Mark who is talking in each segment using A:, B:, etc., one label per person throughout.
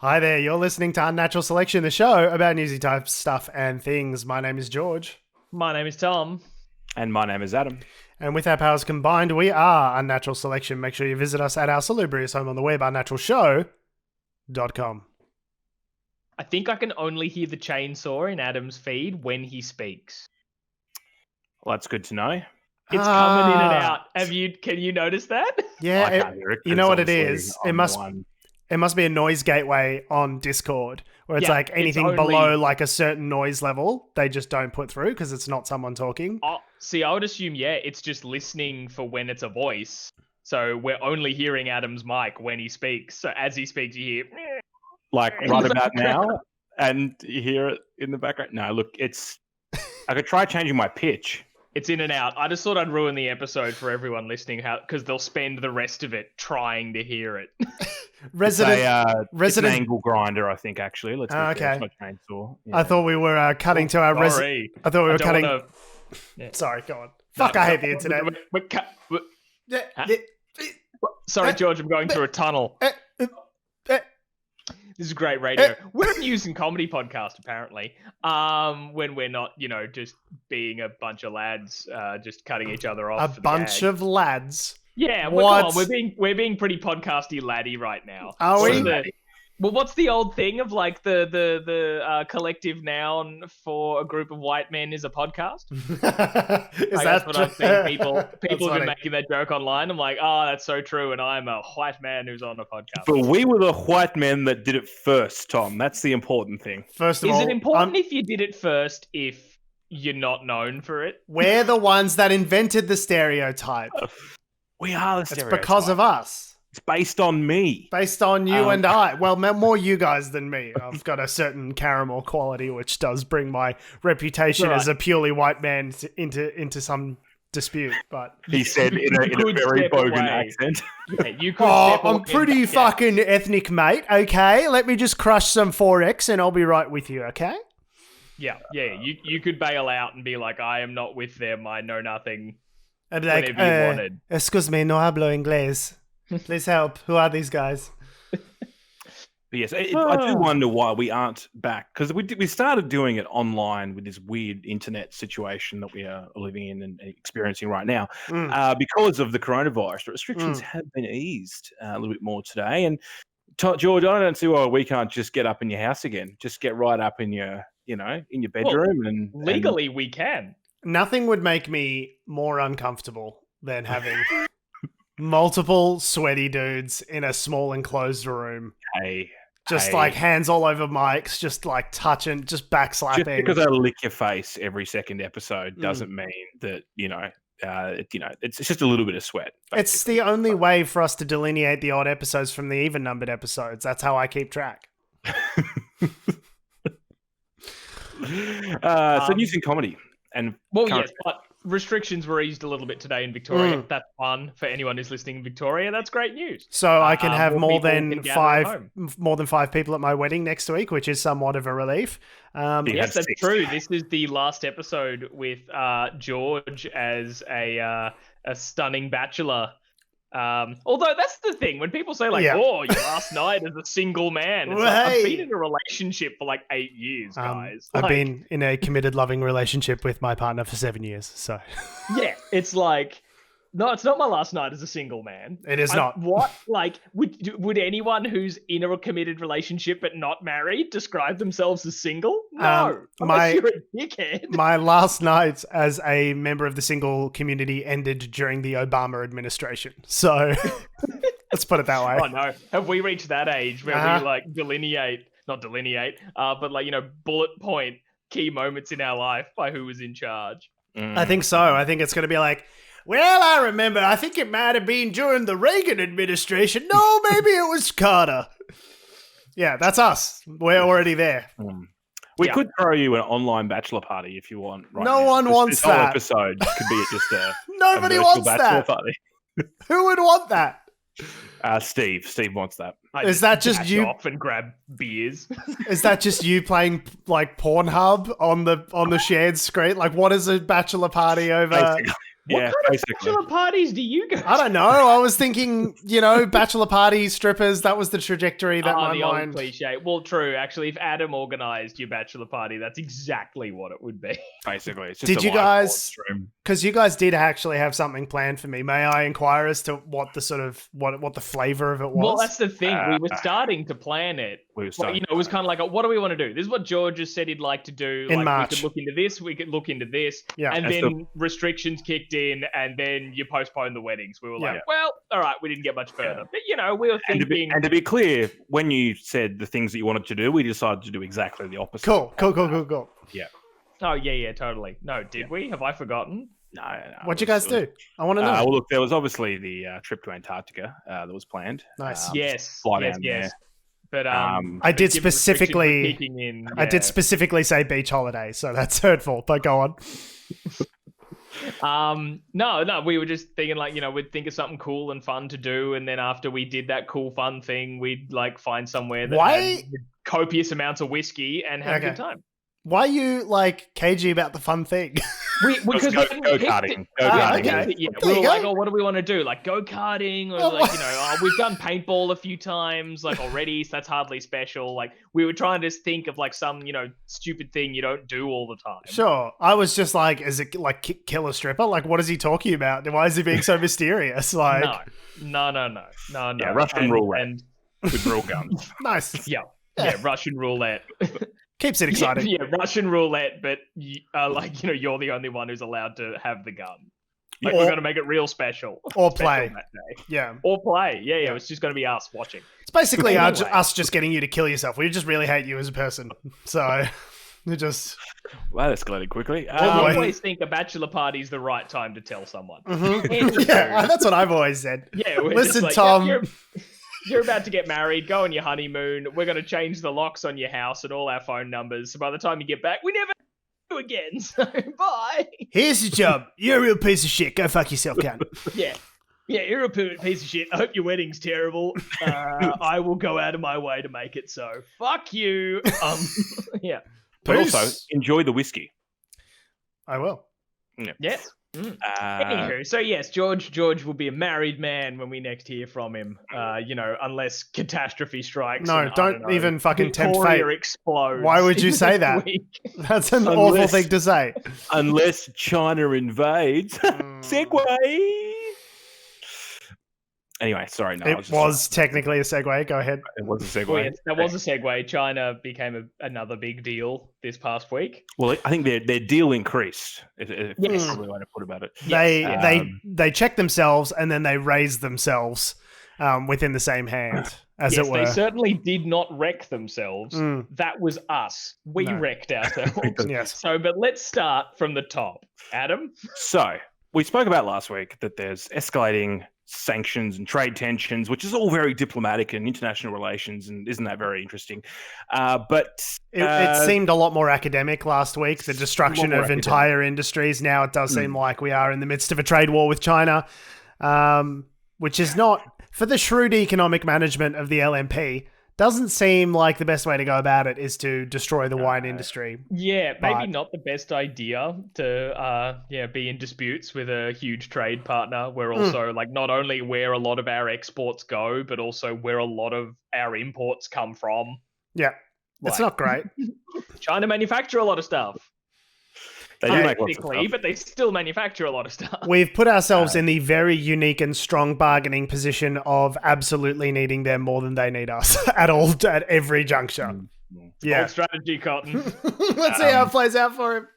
A: Hi there, you're listening to Unnatural Selection, the show about newsy type stuff and things. My name is George.
B: My name is Tom.
C: And my name is Adam.
A: And with our powers combined, we are Unnatural Selection. Make sure you visit us at our salubrious home on the web, unnaturalshow.com.
B: I think I can only hear the chainsaw in Adam's feed when he speaks.
C: Well, that's good to know.
B: It's coming in and out. Can you notice that?
A: Yeah,
C: I can't hear it,
A: you know what it
C: obviously
A: is?
C: I'm
A: It must be a noise gateway on Discord where it's
B: Yeah,
A: like anything
B: it's only-
A: below like a certain noise level, they just don't put through because it's not someone talking.
B: Oh, see, I would assume, it's just listening for when it's a voice. So we're only hearing Adam's mic when he speaks. So as he speaks, you hear...
C: like right about now, and you hear it in the background. No, look, I could try changing my pitch.
B: It's in and out. I just thought I'd ruin the episode for everyone listening because they'll spend the rest of it trying to hear it.
C: It's an angle grinder, I think. Actually, let's go.
A: Okay.
C: It's not chainsaw.
A: I thought we were cutting to our
B: Sorry.
A: I thought we were cutting.
B: Yeah.
A: Sorry, go on. Fuck, I hate the internet.
B: Sorry, George, I'm going through a tunnel. This is great radio. We're a news and comedy podcast, apparently. When we're not, just being a bunch of lads, just cutting each other off.
A: A bunch of lads.
B: Yeah, come on, we're being pretty podcasty laddie right now.
A: Are we?
B: Well, what's the old thing of like the collective noun for a group of white men is a podcast? That's what I've seen people have been making that joke online. I'm like, oh, that's so true, and I'm a white man who's on a podcast.
C: But we were the white men that did it first, Tom. That's the important thing.
A: First of all,
B: is it important if you did it first if you're not known for it?
A: We're the ones that invented the stereotype.
C: We are the stereotype.
A: It's because of us.
C: It's based on me.
A: Based on you and I. Well, more you guys than me. I've got a certain caramel quality, which does bring my reputation as a purely white man into some dispute. But
C: he said in a very bogan accent.
B: Yeah, you could
A: I'm pretty fucking ethnic, mate. Okay, let me just crush some 4X and I'll be right with you, okay?
B: Yeah. You could bail out and be like, I am not with them. I know nothing.
A: I'd be like,
B: whatever you wanted.
A: Excuse me, no hablo inglés. Please help. Who are these guys?
C: But yes, I do wonder why we aren't back, because we started doing it online with this weird internet situation that we are living in and experiencing right now because of the coronavirus. The restrictions have been eased a little bit more today. And George, I don't see why we can't just get up in your house again. Just get right up in your, in your bedroom. And
B: legally we can.
A: Nothing would make me more uncomfortable than having multiple sweaty dudes in a small enclosed room. Like hands all over mics, just like touching, just backslapping.
C: Just because I lick your face every second episode doesn't mean that, it's just a little bit of sweat. Basically.
A: It's the only way for us to delineate the odd episodes from the even numbered episodes. That's how I keep track.
C: So news and comedy. And
B: yes, but restrictions were eased a little bit today in Victoria. That's fun for anyone who's listening in Victoria. That's great news.
A: So I can have more than 5 people at my wedding next week, which is somewhat of a relief.
B: Yes, that's true. This is the last episode with George as a stunning bachelor. Although that's the thing, when people say your last night as a single man, it's I've been in a relationship for 8 years, guys.
A: I've been in a committed, loving relationship with my partner for 7 years, so
B: yeah, it's no, it's not my last night as a single man.
A: It is not.
B: What? Would anyone who's in a committed relationship but not married describe themselves as single? No. Unless you're a dickhead.
A: My last night as a member of the single community ended during the Obama administration. So let's put it that way.
B: Oh no. Have we reached that age where we bullet point key moments in our life by who was in charge?
A: I think so. I think it's going to be well, I remember, I think it might have been during the Reagan administration. No, maybe it was Carter. Yeah, that's us. We're already there.
C: We could throw you an online bachelor party if you want.
A: No one wants that.
C: This whole episode could be just a
A: Nobody wants that.
C: Party.
A: Who would want that?
C: Steve. Steve wants that.
A: Is that just you
B: off and grab beers?
A: Is that just you playing Pornhub on the shared screen? What is a bachelor party over?
B: What kind of bachelor parties do you go to?
A: I don't know. I was thinking, bachelor party, strippers. That was the trajectory that my
B: the
A: mind...
B: old cliche. Well, true. Actually, if Adam organised your bachelor party, that's exactly what it would be.
C: Basically, it's just
A: Did you guys... Because you guys did actually have something planned for me. May I inquire as to what the sort of... what the flavour of it was?
B: Well, that's the thing. We were starting to plan it. It was kind of like, what do we want to do? This is what George has said he'd like to do.
A: In March.
B: We could look into this. We could look into this.
A: Yeah.
B: And then restrictions kicked in, and then you postponed the weddings. We were like, well, all right, we didn't get much further. But, we were thinking...
C: And to be clear, when you said the things that you wanted to do, we decided to do exactly the opposite.
A: Cool.
C: Yeah.
B: Oh, yeah, totally. No, did we? Have I forgotten?
C: No.
A: What'd you guys do? I want to know.
C: Well, look, there was obviously the trip to Antarctica that was planned.
A: Nice.
C: Fly down there.
B: But
A: I did specifically say beach holiday, so that's hurtful. But go
B: on. No, we were just thinking we'd think of something cool and fun to do, and then after we did that cool fun thing, we'd find somewhere that had copious amounts of whiskey and have a good time.
A: Why are you cagey about the fun thing?
B: Because
C: go-karting.
B: Okay. Yeah, we were like, what do we want to do? Go-karting, or we've done paintball a few times already, so that's hardly special. We were trying to think of some stupid thing you don't do all the time.
A: Sure, I was just is it kill a stripper? What is he talking about? Why is he being so mysterious?
B: No.
C: Yeah, Russian roulette with real guns.
A: Nice.
B: Yeah, Russian roulette.
A: Keeps it exciting.
B: Yeah, Russian roulette, but you're the only one who's allowed to have the gun. We're going to make it real special.
A: Or play.
B: That day.
A: Yeah.
B: Or play. Yeah. It's just going to be us watching.
A: It's basically us just getting you to kill yourself. We just really hate you as a person. So, we just...
C: Well, that escalated quickly.
B: I always think a bachelor party is the right time to tell someone.
A: Mm-hmm. Yeah, that's what I've always said.
B: Yeah,
A: listen, Tom...
B: You're about to get married, go on your honeymoon. We're going to change the locks on your house and all our phone numbers. So by the time you get back, we never do again. So bye.
A: Here's your job. You're a real piece of shit. Go fuck yourself, cunt.
B: Yeah, you're a piece of shit. I hope your wedding's terrible. I will go out of my way to make it so. Fuck you. Yeah.
C: But also, enjoy the whiskey.
A: I will.
C: Yeah.
B: Yes. Anywho, so yes, George will be a married man when we next hear from him. Unless catastrophe strikes.
A: No, don't even fucking tempt fate.
B: Explodes.
A: Why would you say that? That's an awful thing to say.
C: Unless China invades. Segway. Anyway, sorry. No,
A: it was technically a segue. Go ahead.
C: It was a segue.
B: Well, yes, that was a segue. China became another big deal this past week.
C: Well, I think their deal increased. That's probably the way to put about it.
A: They checked themselves and then they raised themselves within the same hand, as it were.
B: They certainly did not wreck themselves. That was us. We wrecked ourselves.
A: Yes.
B: But let's start from the top. Adam?
C: So, we spoke about last week that there's escalating sanctions and trade tensions, which is all very diplomatic and international relations, and isn't that very interesting? But
A: it seemed a lot more academic last week, the destruction of entire industries. Now it does seem like we are in the midst of a trade war with China, which is not, for the shrewd economic management of the LNP, doesn't seem like the best way to go about it is to destroy the wine industry.
B: Yeah, maybe not the best idea to be in disputes with a huge trade partner. We're also not only where a lot of our exports go, but also where a lot of our imports come from.
A: Yeah, it's not great.
B: China manufacture a lot of stuff.
C: They do make lots of stuff.
B: But they still manufacture a lot of stuff.
A: We've put ourselves in the very unique and strong bargaining position of absolutely needing them more than they need us at every juncture.
B: Yeah, old strategy, Cotton.
A: Let's see how it plays out for him.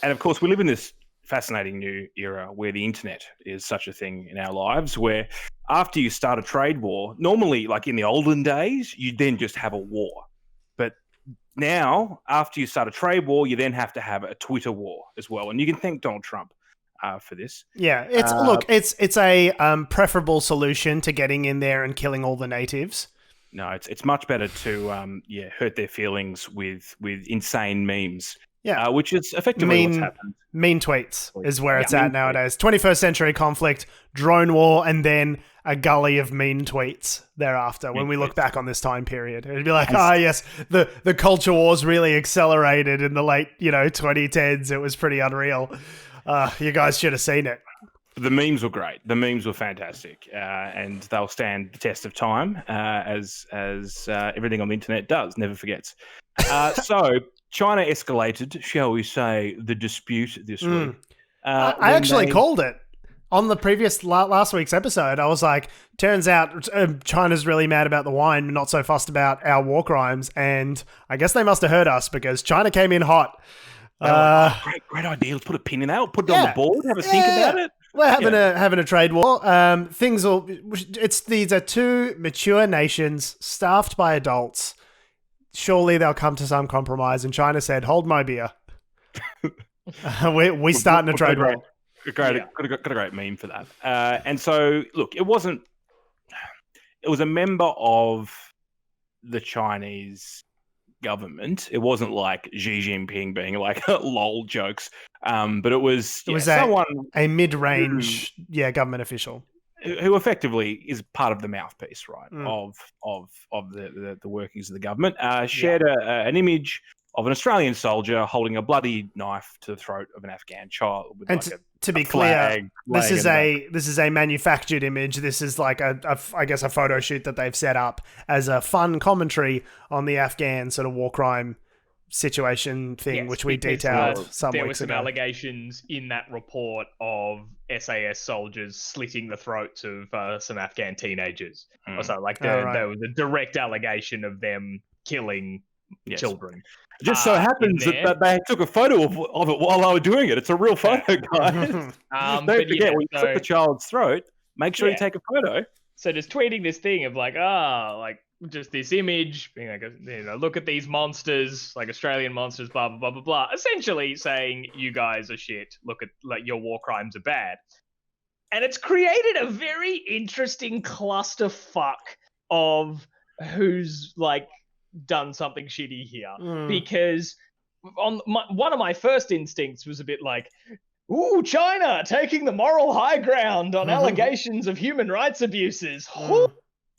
C: And of course, we live in this fascinating new era where the internet is such a thing in our lives, where after you start a trade war, normally, like in the olden days, you then just have a war. But now, after you start a trade war, you then have to have a Twitter war as well. And you can thank Donald Trump for this.
A: Yeah, it's a preferable solution to getting in there and killing all the natives.
C: No, it's much better to hurt their feelings with insane memes.
A: Yeah,
C: which is effectively what's happened.
A: Mean tweets is where it's at nowadays. 21st century conflict, drone war, and then a gully of mean tweets thereafter. When we look back on this time period, it'd be like, yes, the culture wars really accelerated in the late 2010s. It was pretty unreal. You guys should have seen it.
C: The memes were great. The memes were fantastic, and they'll stand the test of time, as everything on the internet does. Never forgets. So China escalated, shall we say, the dispute this week.
A: I actually called it on the previous last week's episode. I was like, turns out China's really mad about the wine, not so fussed about our war crimes, and I guess they must have heard us because China came in hot.
C: Great idea. Let's put a pin in that. We'll put it on the board. Have a think about it.
A: We're having a trade war. These are two mature nations staffed by adults. Surely they'll come to some compromise. And China said, "Hold my beer." we starting a trade war.
C: Got a great meme for that. And so, look, it was a member of the Chinese government. It wasn't like Xi Jinping being like lol jokes, but it was someone,
A: a mid-range government official
C: who effectively is part of the mouthpiece, right, of the workings of the government. Shared an image of an Australian soldier holding a bloody knife to the throat of an Afghan child. With
A: and to be clear, this is a manufactured image. This is like I guess a photo shoot that they've set up as a fun commentary on the Afghan sort of war crime situation thing, which we detailed some weeks ago.
B: There were some allegations in that report of SAS soldiers slitting the throats of some Afghan teenagers. So like there was a direct allegation of them killing children.
C: It just so happens that they took a photo of it while they were doing it. It's a real photo, guys. Don't forget, when you slit the child's throat, make sure you take a photo.
B: So just tweeting this thing of like, just this image, being like, look at these monsters, like Australian monsters, blah, blah, blah, blah, blah. Essentially saying, you guys are shit. Look at, like, your war crimes are bad. And it's created a very interesting clusterfuck of who's, like, done something shitty here, because one of my first instincts was a bit like, ooh, China taking the moral high ground on allegations of human rights abuses.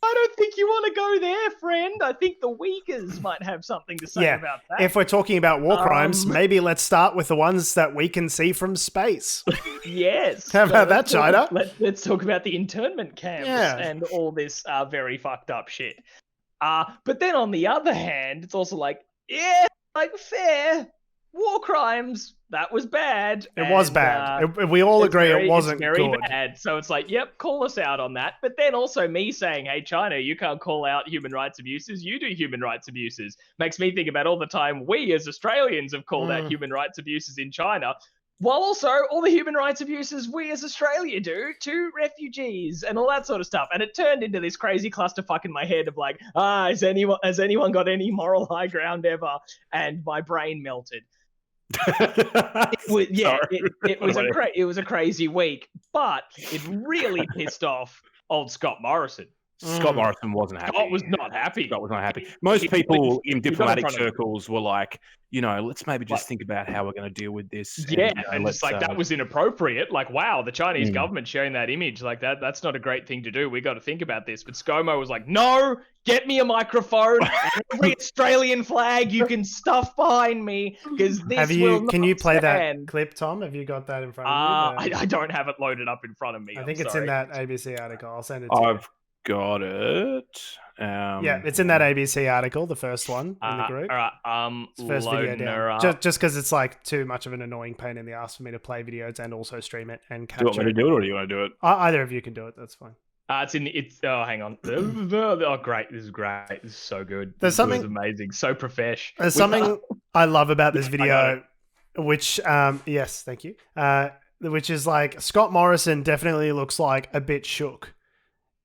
B: I don't think you want to go there, friend. I think the Uyghurs might have something to say about that.
A: If we're talking about war crimes, maybe let's start with the ones that we can see from space.
B: Yes.
A: How about that, China?
B: Let's talk about the internment camps and all this very fucked up shit. But then on the other hand, it's also like, fair. War crimes, that was bad.
A: It was bad. We all agree it wasn't
B: very
A: good.
B: Bad. So it's like, yep, call us out on that. But then also me saying, hey, China, you can't call out human rights abuses. You do human rights abuses. Makes me think about all the time we as Australians have called out human rights abuses in China. While also all the human rights abuses we as Australia do to refugees and all that sort of stuff. And it turned into this crazy clusterfuck in my head of like, has anyone got any moral high ground ever? And my brain melted. It was a crazy week, but it really pissed off old Scott Morrison.
C: Scott Morrison wasn't happy.
B: Scott was not happy.
C: Most people in diplomatic circles were like, let's maybe just think about how we're going to deal with this.
B: And it's like, that was inappropriate. Like, wow, the Chinese government sharing that image like that, that's not a great thing to do. We got to think about this. But ScoMo was like, no, get me a microphone. Every Australian flag you can stuff behind me, because this
A: Can you play that clip, Tom? Have you got that in front of you?
B: I don't have it loaded up in front of me.
A: I think it's in that ABC article. I'll send it to you.
C: I've got it.
A: It's in that ABC article, the first one in the group.
B: All right,
A: it's the first video down. Just because it's like too much of an annoying pain in the ass for me to play videos and also stream it and capture.
C: Do you want me to do it, or do you want to do it?
A: Either of you can do it. That's fine.
B: Hang on. Oh, great! This is great. This is so good.
A: This is
B: amazing. So profesh.
A: There's something I love about this video, which yes, thank you. Which is like Scott Morrison definitely looks like a bit shook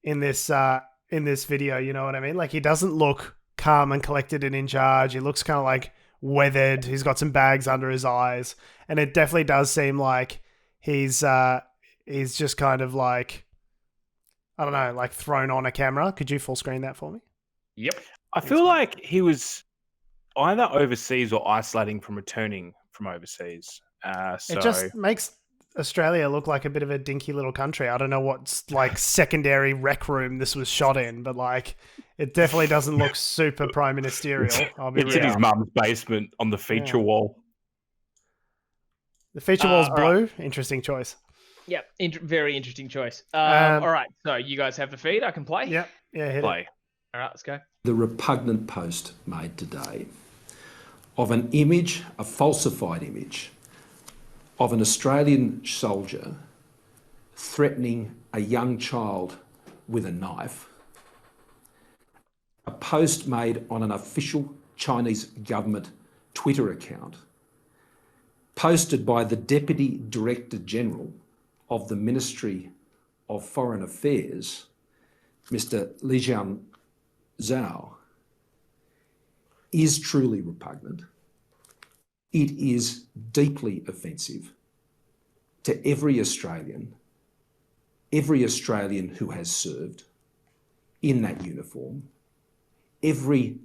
A: in this video, you know what I mean? Like, he doesn't look calm and collected and in charge. He looks kind of like weathered. He's got some bags under his eyes, and it definitely does seem like he's just kind of like, I don't know, like thrown on a camera. Could you full screen that for me?
B: Yep.
C: I feel like he was either overseas or isolating from returning from overseas.
A: It just makes Australia look like a bit of a dinky little country. I don't know what like secondary rec room this was shot in, but like it definitely doesn't look super prime ministerial.
C: It's in his mum's basement on the feature wall.
A: The feature wall's blue. Interesting choice.
B: Yep, very interesting choice. All right, so you guys have the feed. I can play.
A: Yep, yeah, hit
C: Play.
A: it.
B: All right, let's go.
D: The repugnant post made today of an image, a falsified image, of an Australian soldier threatening a young child with a knife, a post made on an official Chinese government Twitter account, posted by the Deputy Director General of the Ministry of Foreign Affairs, Mr. Lijian Zhao, is truly repugnant. It is deeply offensive to every Australian who has served in that uniform, every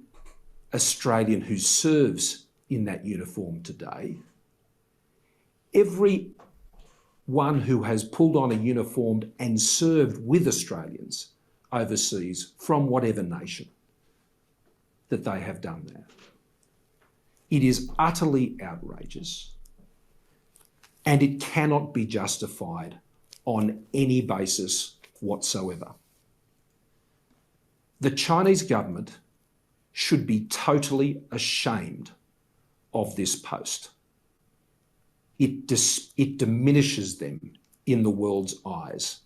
D: Australian who serves in that uniform today, every one who has pulled on a uniform and served with Australians overseas from whatever nation that they have done that. It is utterly outrageous, and it cannot be justified on any basis whatsoever. The Chinese government should be totally ashamed of this post. It diminishes them in the world's eyes.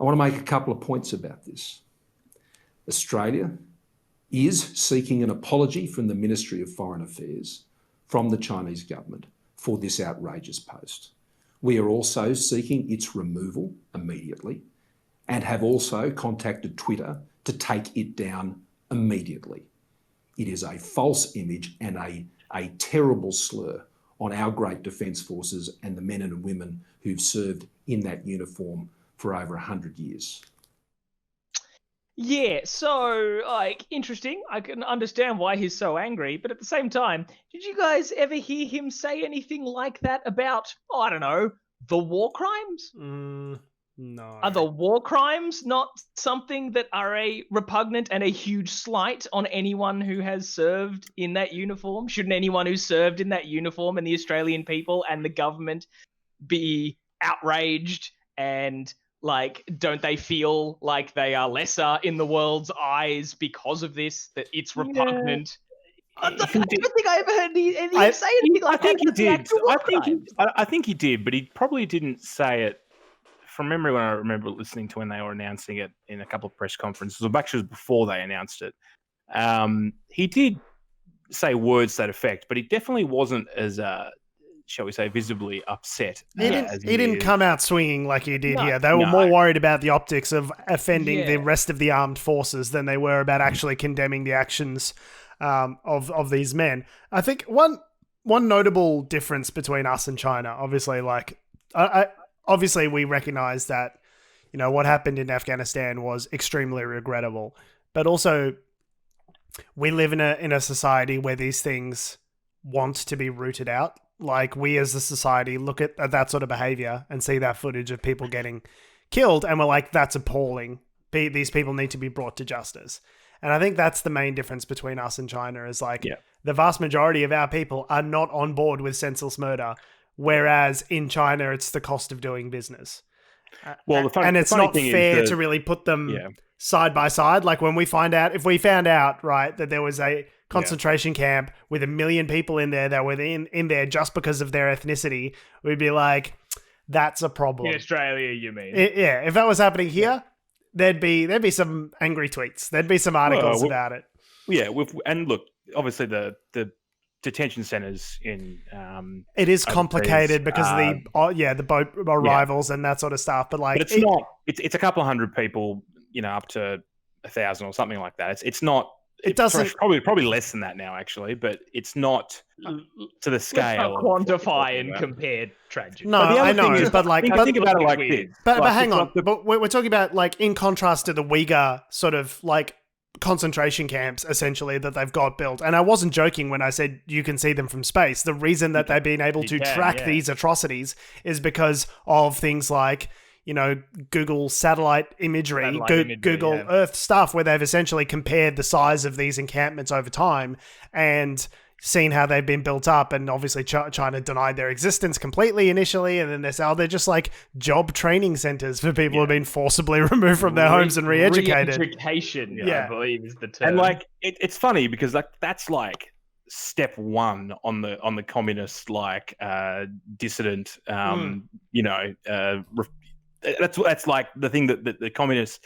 D: I want to make a couple of points about this. Australia is seeking an apology from the Ministry of Foreign Affairs from the Chinese government for this outrageous post. We are also seeking its removal immediately and have also contacted Twitter to take it down immediately. It is a false image and a terrible slur on our great defence forces and the men and women who've served in that uniform for over 100 years.
B: Yeah, so, interesting. I can understand why he's so angry, but at the same time, did you guys ever hear him say anything like that about, I don't know, the war crimes?
A: No.
B: Are the war crimes not something that are a repugnant and a huge slight on anyone who has served in that uniform? Shouldn't anyone who served in that uniform and the Australian people and the government be outraged and don't they feel like they are lesser in the world's eyes because of this, that it's repugnant? Yeah. I don't think I ever heard him say anything like that.
C: I think he did. I think he did, but he probably didn't say it from memory. When I remember listening to when they were announcing it in a couple of press conferences, or actually before they announced it, he did say words to that effect, but he definitely wasn't as shall we say, visibly upset.
A: He didn't come out swinging like he did here. They were more worried about the optics of offending the rest of the armed forces than they were about actually condemning the actions of these men. I think one notable difference between us and China, obviously, obviously we recognize that, what happened in Afghanistan was extremely regrettable, but also we live in a society where these things want to be rooted out. Like, we as a society look at that sort of behavior and see that footage of people getting killed, and we're like, that's appalling. These people need to be brought to justice. And I think that's the main difference between us and China is the vast majority of our people are not on board with senseless murder, whereas in China, it's the cost of doing business. Well, it's not fair to really put them side by side. Like, when if we found out, right, that there was a concentration camp with 1 million people in there that were in there just because of their ethnicity, we'd be like, that's a problem.
B: In Australia, you mean?
A: If that was happening here, there'd be some angry tweets. There'd be some articles about it.
C: Yeah, and look, obviously the detention centers in
A: it is complicated because of the boat arrivals and that sort of stuff. But
C: it's not. It's a couple of hundred people, up to 1,000 or something like that. It's not.
A: It doesn't
C: probably less than that now, actually, but it's not to the scale.
B: Quantify and compare tragedy.
A: No, I know, think about
C: it like this.
A: But hang on, but we're talking about in contrast to the Uyghur sort of concentration camps, essentially, that they've got built. And I wasn't joking when I said you can see them from space. The reason that they've been able to track these atrocities is because of things like, Google satellite imagery, Google Earth stuff, where they've essentially compared the size of these encampments over time. And, seen how they've been built up, and obviously China denied their existence completely initially, and then they're just like job training centers for people who have been forcibly removed from their homes and re-educated.
B: Re-education, I believe is the term.
C: And like it's funny because like that's like step one on the communist like dissident that's like the thing that the communists,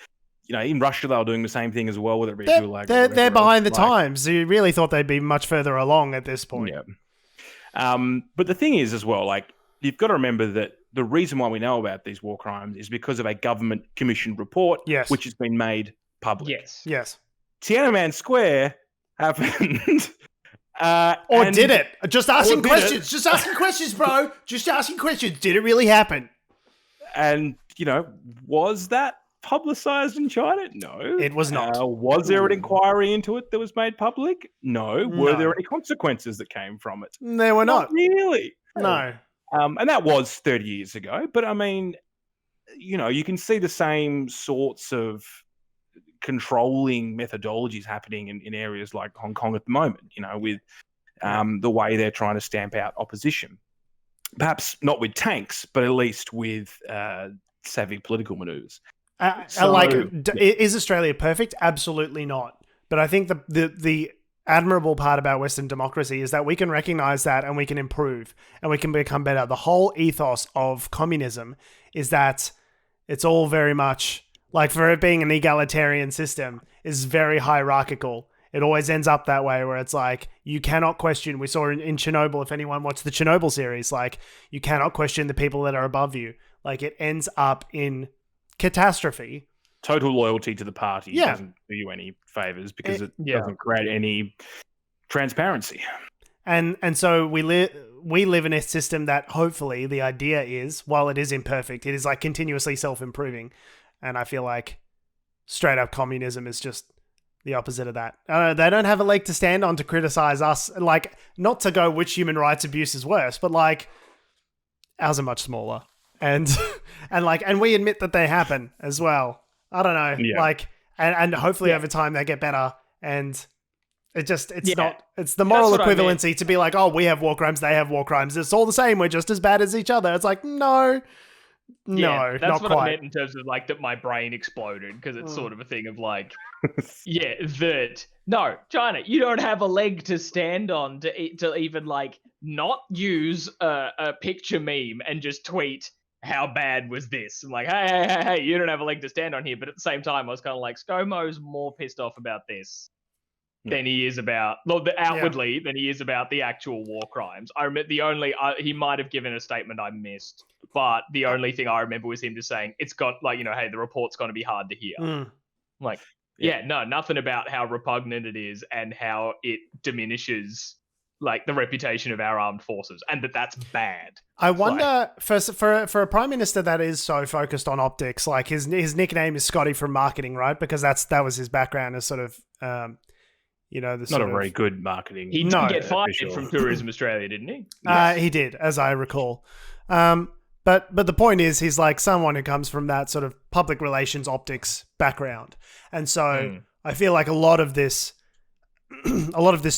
C: in Russia they were doing the same thing as well, whether it be Gulag.
A: They're behind the times. You really thought they'd be much further along at this point.
C: Yeah. But the thing is as well, like you've got to remember that the reason why we know about these war crimes is because of a government commissioned report, which has been made public.
A: Yes.
C: Tiananmen Square happened.
A: Or did it? Just asking questions. Just asking questions, bro. Just asking questions. Did it really happen?
C: And, was that publicized in China? No.
A: It was not.
C: Was there an inquiry into it that was made public? No. Were there any consequences that came from it?
A: There were not.
C: Really?
A: No.
C: And that was 30 years ago. But, I mean, you can see the same sorts of controlling methodologies happening in areas like Hong Kong at the moment, with the way they're trying to stamp out opposition. Perhaps not with tanks, but at least with savvy political maneuvers.
A: Is Australia perfect? Absolutely not. But I think the admirable part about Western democracy is that we can recognize that and we can improve and we can become better. The whole ethos of communism is that it's all very much, like for it being an egalitarian system, is very hierarchical. It always ends up that way where it's like, you cannot question. We saw in Chernobyl, if anyone watched the Chernobyl series, like you cannot question the people that are above you. Like it ends up in catastrophe.
C: Total loyalty to the party doesn't do you any favors because it doesn't create any transparency.
A: And so we live in a system that hopefully the idea is, while it is imperfect, it is like continuously self-improving. And I feel like straight up communism is just the opposite of that. They don't have a leg to stand on to criticize us. Like, not to go which human rights abuse is worse, but like ours are much smaller. And we admit that they happen as well. I don't know. Yeah. Like, and hopefully over time they get better. And it's the moral equivalency to be like, oh, we have war crimes, they have war crimes. It's all the same. We're just as bad as each other. It's like, no, that's
B: not
A: what
B: quite. I meant in terms of like that my brain exploded because it's sort of a thing of like, no, China, you don't have a leg to stand on to even like not use a picture meme and just tweet how bad was this. I'm like, hey, you don't have a leg to stand on here. But at the same time, I was kind of like, ScoMo's more pissed off about this than he is about outwardly than he is about the actual war crimes. I remember he might have given a statement I missed, but the only thing I remember was him just saying it's got like, hey, the report's going to be hard to hear. I'm like, nothing about how repugnant it is and how it diminishes like the reputation of our armed forces and that's bad.
A: I wonder for a prime minister that is so focused on optics, like his nickname is Scotty from marketing, right? Because that was his background as sort of not
C: a very good marketing.
B: He did get fired from Tourism Australia, didn't he? Yes.
A: He did, as I recall. But the point is, he's like someone who comes from that sort of public relations optics background, and so I feel like a lot of this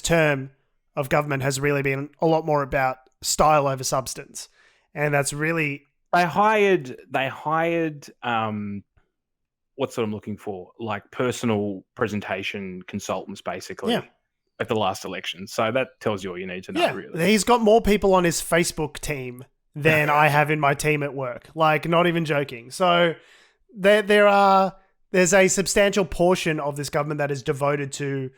A: term of government has really been a lot more about style over substance, and that's really
C: they hired what's what I'm looking for, like personal presentation consultants, basically, at the last election. So that tells you all you need to know, really.
A: He's got more people on his Facebook team than I have in my team at work. Like, not even joking. So there's a substantial portion of this government that is devoted to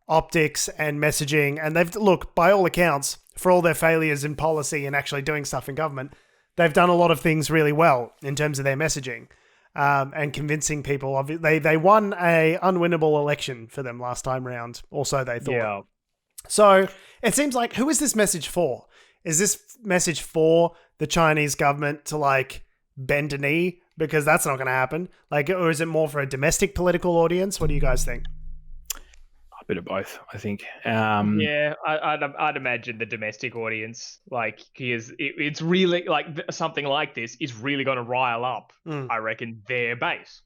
A: optics and messaging. And look, by all accounts, for all their failures in policy and actually doing stuff in government, they've done a lot of things really well in terms of their messaging. And convincing people. They won a unwinnable election for them last time round, or so they thought. Yeah. So it seems like, who is this message for? Is this message for the Chinese government to like bend a knee? Because that's not going to happen. Like, or is it more for a domestic political audience? What do you guys think?
C: A bit of both, I think.
B: I'd imagine the domestic audience, like, it's really like something like this is really going to rile up, I reckon, their base.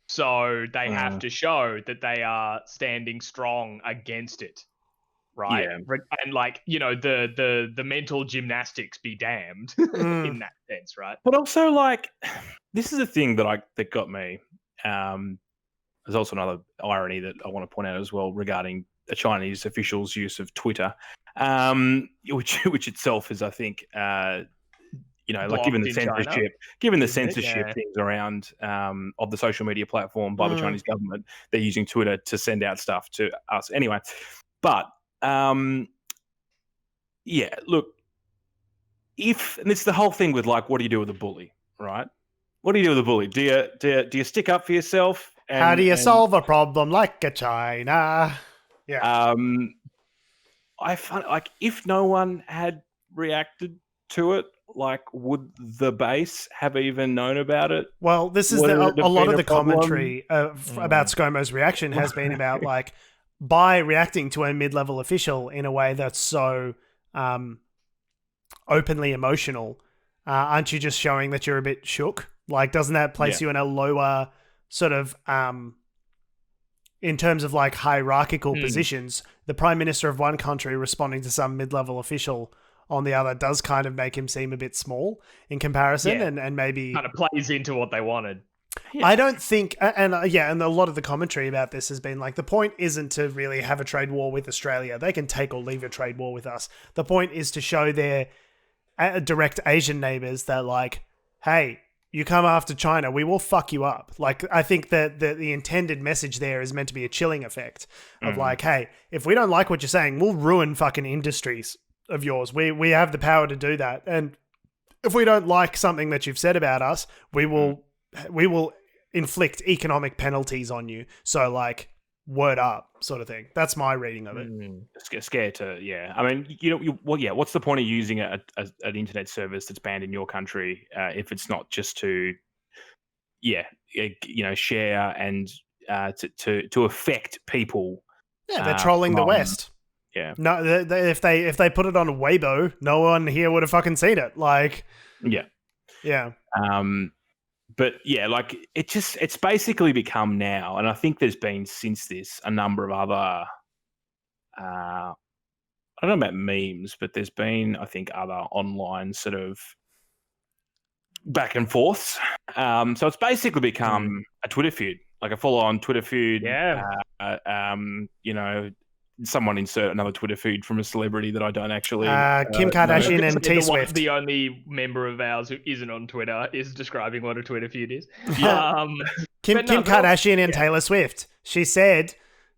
B: So they have to show that they are standing strong against it. right?
C: Yeah.
B: And like, you know, the mental gymnastics be damned in that sense, right?
C: But also, like, this is a thing that got me. There's also another irony that I want to point out as well regarding the Chinese officials' use of Twitter, which itself is, I think, like given the censorship things around of the social media platform by the Chinese government, they're using Twitter to send out stuff to us anyway. But look, and it's the whole thing with like, what do you do with a bully, right? What do you do with a bully? Do you stick up for yourself?
A: How do you solve a problem like a China? Yeah.
C: I find like if no one had reacted to it, like would the base have even known about it?
A: Well, this is a lot of the commentary about ScoMo's reaction has been about like by reacting to a mid-level official in a way that's so openly emotional, aren't you just showing that you're a bit shook? Like, doesn't that place you in a lower sort of in terms of like hierarchical positions? The prime minister of one country responding to some mid-level official on the other does kind of make him seem a bit small in comparison, and maybe
B: kind of plays into what they wanted.
A: Yeah. I don't think, and a lot of the commentary about this has been like, the point isn't to really have a trade war with Australia. They can take or leave a trade war with us. The point is to show their direct Asian neighbors that like, hey, you come after China, we will fuck you up. Like, I think that the intended message there is meant to be a chilling effect of like, hey, if we don't like what you're saying, we'll ruin fucking industries of yours. We have the power to do that. And if we don't like something that you've said about us, we will inflict economic penalties on you. So like, word up sort of thing. That's my reading of it.
C: Scared to, I mean, what's the point of using an internet service that's banned in your country if it's not just to, share and to affect people?
A: Yeah, they're trolling the West.
C: Yeah.
A: No, if they put it on Weibo, no one here would have fucking seen it. Like, yeah.
C: But yeah, like it's basically become now, and I think there's been since this a number of other, I don't know about memes, but there's been, I think, other online sort of back and forths. So it's basically become a Twitter feud, like a full-on Twitter feud.
B: Yeah.
C: Someone insert another Twitter feed from a celebrity that I don't actually.
A: Kim Kardashian and T Swift.
B: The only member of ours who isn't on Twitter is describing what a Twitter feud is.
A: Kim Kardashian and Taylor Swift. She said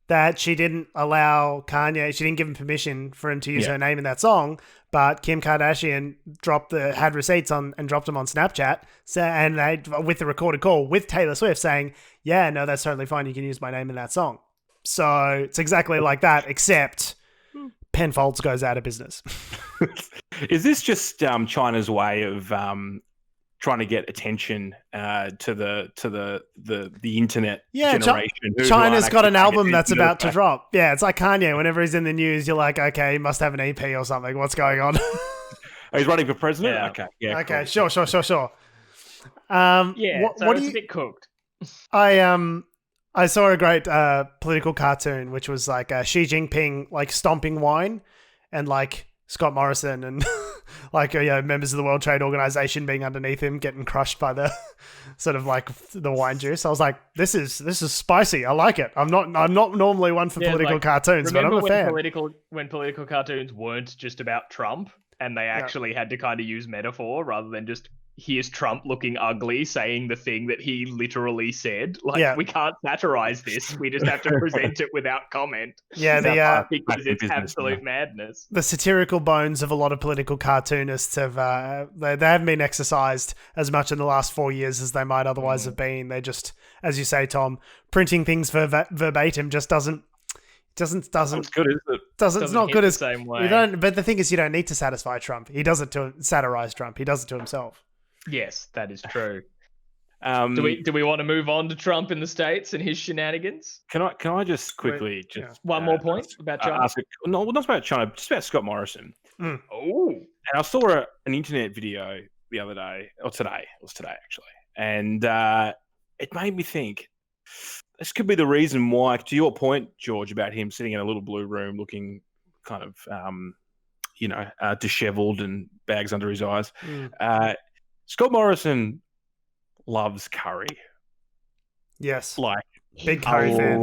A: that she didn't allow Kanye. She didn't give him permission for him to use her name in that song. But Kim Kardashian had receipts on and dropped them on Snapchat. So with the recorded call with Taylor Swift saying, "Yeah, no, that's totally fine. You can use my name in that song." So it's exactly like that, except Penfolds goes out of business.
C: Is this just China's way of trying to get attention to the internet generation?
A: China's got an album that's about to drop. Yeah, it's like Kanye. Whenever he's in the news, you're like, okay, he must have an EP or something. What's going on?
C: He's running for president?
B: Yeah.
C: Okay. Yeah.
A: Okay,
C: cool.
A: sure.
B: So it's a bit cooked.
A: I saw a great political cartoon, which was like Xi Jinping like stomping wine, and like Scott Morrison and like members of the World Trade Organization being underneath him, getting crushed by the sort of like the wine juice. I was like, this is spicy. I like it. I'm not normally one for political cartoons, but I'm a fan.
B: When political cartoons weren't just about Trump, and they actually had to kind of use metaphor rather than just, here's Trump looking ugly saying the thing that he literally said. Like, we can't satirize this. We just have to present it without comment.
A: Yeah,
B: because it's absolute madness.
A: The satirical bones of a lot of political cartoonists have they haven't been exercised as much in the last 4 years as they might otherwise have been. They just, as you say, Tom, printing things verbatim just doesn't
C: good, is it?
A: It's not good as
B: the same way.
A: But the thing is, you don't need to satisfy Trump. He does it to satirize Trump. He does it to himself.
B: Yes, that is true. Do we want to move on to Trump in the States and his shenanigans?
C: Can I just quickly
B: one more point about China?
C: Not about China, just about Scott Morrison.
B: Oh,
C: and I saw an internet video the other day, or today. It was today actually, and it made me think. This could be the reason why, to your point, George, about him sitting in a little blue room looking kind of disheveled and bags under his eyes. Scott Morrison loves curry.
A: Yes,
C: like
A: big curry fan.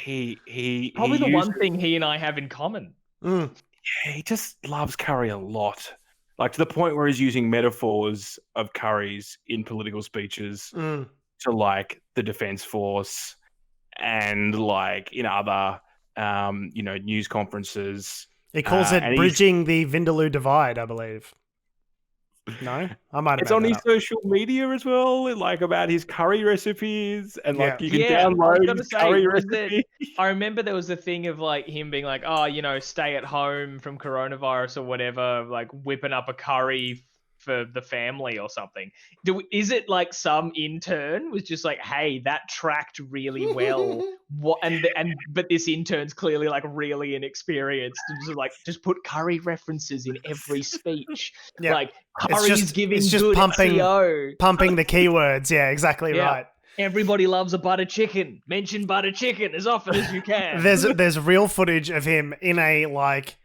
C: He
B: probably the one thing he and I have in common.
C: Yeah, he just loves curry a lot. Like to the point where he's using metaphors of curries in political speeches to like the Defense Force and like in other news conferences.
A: He calls it bridging the Vindaloo divide, I believe. No, I might have.
C: It's on his social media as well, like about his curry recipes, and like you can download his curry recipe.
B: I remember there was a thing of like him being like, oh, stay at home from coronavirus or whatever, like whipping up a curry for the family or something. Is it like some intern was just like, hey, that tracked really well? But this intern's clearly like really inexperienced and just put curry references in every speech. Yeah. Like curry's giving good SEO.
A: Pumping the keywords. Yeah, exactly right.
B: Everybody loves a butter chicken. Mention butter chicken as often as you can.
A: There's real footage of him in a like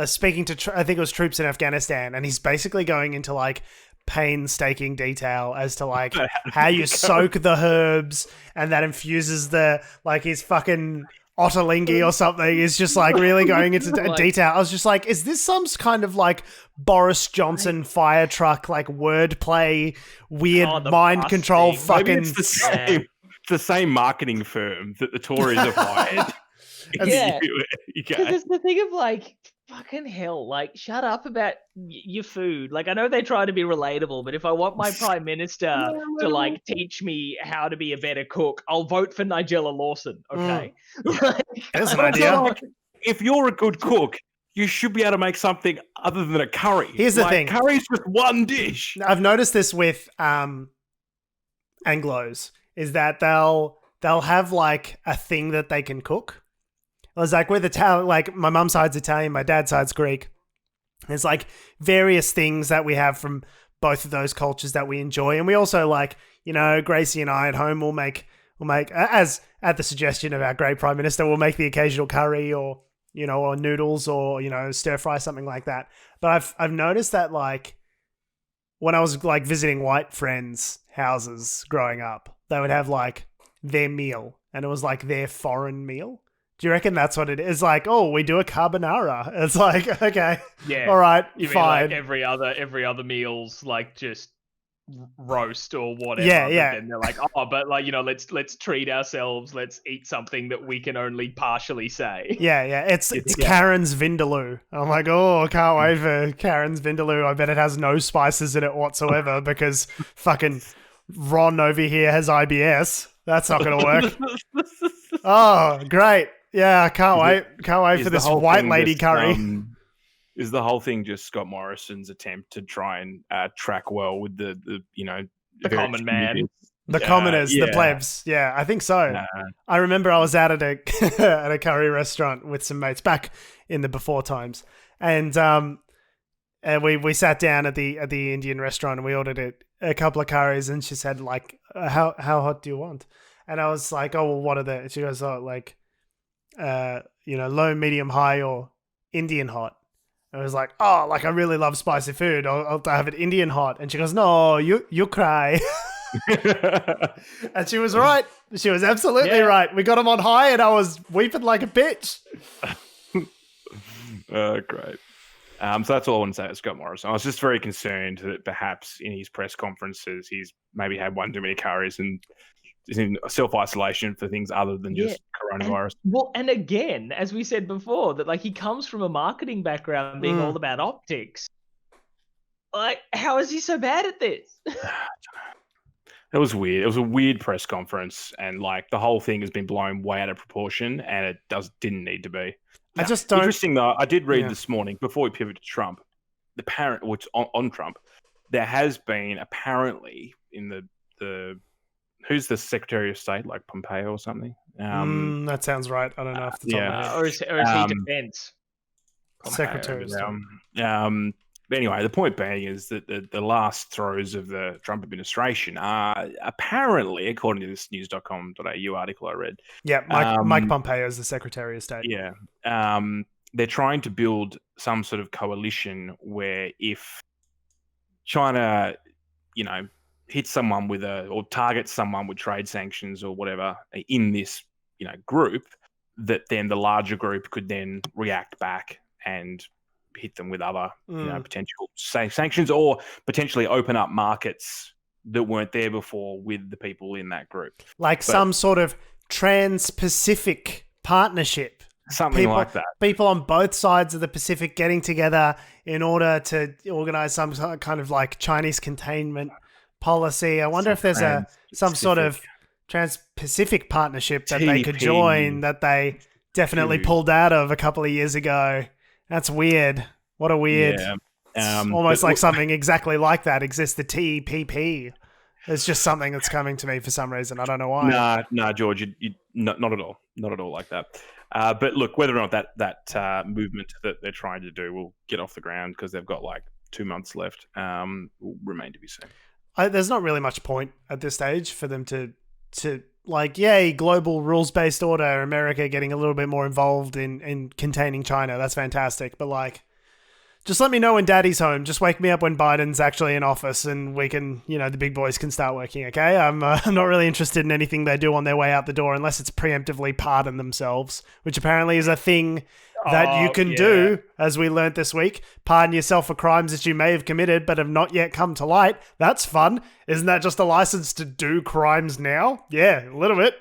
A: speaking to I think it was troops in Afghanistan, and he's basically going into like painstaking detail as to like how you soak the herbs, and that infuses the like his fucking Ottolenghi or something is just like really going into detail. I was just like, is this some kind of like Boris Johnson fire truck like wordplay, weird mind control fucking?
C: Maybe it's the same marketing firm that the Tories have hired.
B: Yeah, because it's the thing of like, fucking hell, like shut up about your food. Like I know they try to be relatable, but if I want my prime minister to like teach me how to be a better cook, I'll vote for Nigella Lawson. Okay,
A: there's an idea.
C: If you're a good cook, you should be able to make something other than a curry.
A: Here's the thing:
C: curry's just one dish.
A: I've noticed this with Anglos is that they'll have like a thing that they can cook. I was like, with Italian, like my mum's side's Italian, my dad's side's Greek. There's like various things that we have from both of those cultures that we enjoy. And we also like, Gracie and I at home will make, as at the suggestion of our great Prime Minister, we'll make the occasional curry or, or noodles or, stir fry, something like that. But I've noticed that like when I was like visiting white friends' houses growing up, they would have like their meal and it was like their foreign meal. Do you reckon that's what it is? Like, oh, we do a carbonara. It's like, okay, all right,
B: you
A: fine.
B: Mean like every other meal's like just roast or whatever.
A: Yeah.
B: And they're like, oh, but like let's treat ourselves. Let's eat something that we can only partially say.
A: Yeah. It's Karen's Vindaloo. I'm like, oh, I can't wait for Karen's Vindaloo. I bet it has no spices in it whatsoever because fucking Ron over here has IBS. That's not going to work. Oh, great. Yeah, I can't wait. Can't wait for this white lady curry.
C: Is the whole thing just Scott Morrison's attempt to try and track well with the
B: common man?
A: The commoners, the plebs. Yeah, I think so. I remember I was out at a curry restaurant with some mates back in the before times. And we sat down at the Indian restaurant and we ordered a couple of curries, and she said like, how hot do you want? And I was like, oh, well, what are they? She goes, oh, like, low, medium, high, or Indian hot. And I was like, oh, like, I really love spicy food. I'll have it Indian hot. And she goes, no, you cry. And she was right. She was absolutely right. We got them on high and I was weeping like a bitch.
C: Great. So that's all I want to say to Scott Morrison. I was just very concerned that perhaps in his press conferences, he's maybe had one too many curries and is in self-isolation for things other than just coronavirus.
B: And again, as we said before, that like he comes from a marketing background being all about optics. Like, how is he so bad at this?
C: It was weird. It was a weird press conference, and like the whole thing has been blown way out of proportion, and it didn't need to be.
A: I just don't.
C: Interesting though, I did read this morning before we pivot to Trump, on Trump, there has been apparently in the who's the Secretary of State, like Pompeo or something?
A: That sounds right. I don't know if the top
B: or is he defense?
A: Secretary of State.
C: anyway, the point being is that the last throes of the Trump administration are apparently, according to this news.com.au article I read.
A: Yeah, Mike Pompeo is the Secretary of State.
C: Yeah. They're trying to build some sort of coalition where if China, hits someone or targets someone with trade sanctions or whatever in this, group, that then the larger group could then react back and hit them with other, potential sanctions, or potentially open up markets that weren't there before with the people in that group.
A: Some sort of trans-Pacific partnership.
C: Something like that.
A: People on both sides of the Pacific getting together in order to organize some kind of like Chinese containment policy. I wonder if there's some sort of trans-Pacific partnership that they could join that they definitely pulled out of a couple of years ago. That's weird. What a weird... Yeah. Almost like something exactly like that exists, the TPP. It's just something that's coming to me for some reason. I don't know why.
C: Nah, George, not at all. Not at all like that. But look, whether or not that movement that they're trying to do will get off the ground because they've got like 2 months left will remain to be seen.
A: There's not really much point at this stage for them to like, yay, global rules-based order, America getting a little bit more involved in containing China. That's fantastic. But like, just let me know when Daddy's home. Just wake me up when Biden's actually in office and we can, the big boys can start working, okay? I'm not really interested in anything they do on their way out the door unless it's preemptively pardon themselves, which apparently is a thing that you can do, as we learnt this week. Pardon yourself for crimes that you may have committed but have not yet come to light. That's fun. Isn't that just a license to do crimes now? Yeah, a little bit.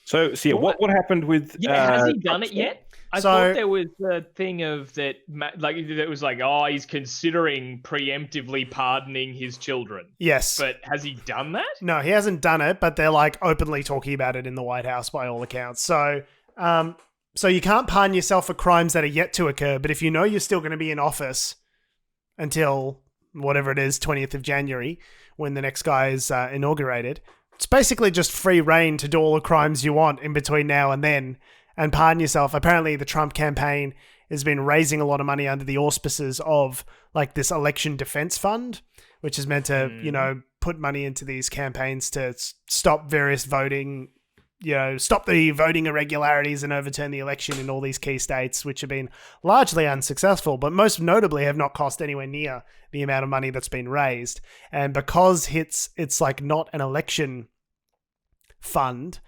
C: So yeah, what happened with...
B: has he done it yet? I thought there was a thing of that, like that was like, he's considering preemptively pardoning his children.
A: Yes.
B: But has he done that?
A: No, he hasn't done it, but they're like openly talking about it in the White House by all accounts. So you can't pardon yourself for crimes that are yet to occur, but if you know you're still going to be in office until whatever it is, 20th of January, when the next guy is inaugurated, it's basically just free reign to do all the crimes you want in between now and then. And pardon yourself. Apparently, the Trump campaign has been raising a lot of money under the auspices of like this election defense fund, which is meant to, put money into these campaigns to stop various voting, stop the voting irregularities and overturn the election in all these key states, which have been largely unsuccessful, but most notably have not cost anywhere near the amount of money that's been raised. And because it's like not an election fund,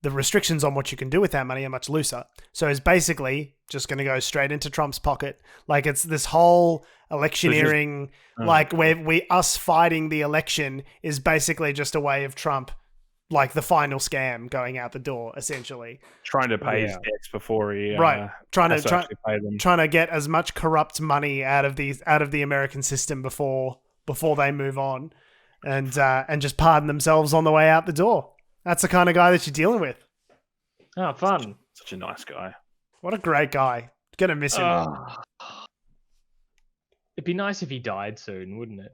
A: the restrictions on what you can do with that money are much looser. So it's basically just going to go straight into Trump's pocket. Like it's this whole electioneering, like where us fighting the election is basically just a way of Trump, like the final scam going out the door, essentially.
C: Trying to pay his debts before he
A: trying to get as much corrupt money out of the American system before they move on, and just pardon themselves on the way out the door. That's the kind of guy that you're dealing with.
B: Oh, fun.
C: Such a nice guy.
A: What a great guy. Gonna miss him.
B: It'd be nice if he died soon, wouldn't it?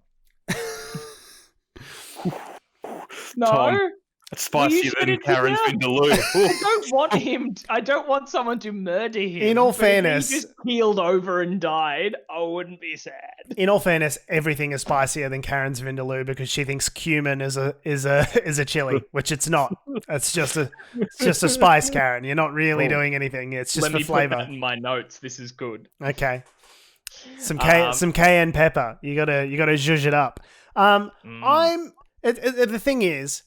B: No.
C: Tom, that's spicier than Karen's Vindaloo.
B: I don't want someone to murder him.
A: In all fairness,
B: if he just keeled over and died, I wouldn't be sad.
A: In all fairness, everything is spicier than Karen's Vindaloo because she thinks cumin is a chili, which it's not. It's just a spice, Karen. You're not really doing anything. It's just for flavor.
B: Put that in my notes. This is good.
A: Okay. Some cayenne pepper. You gotta zhuzh it up. The thing is,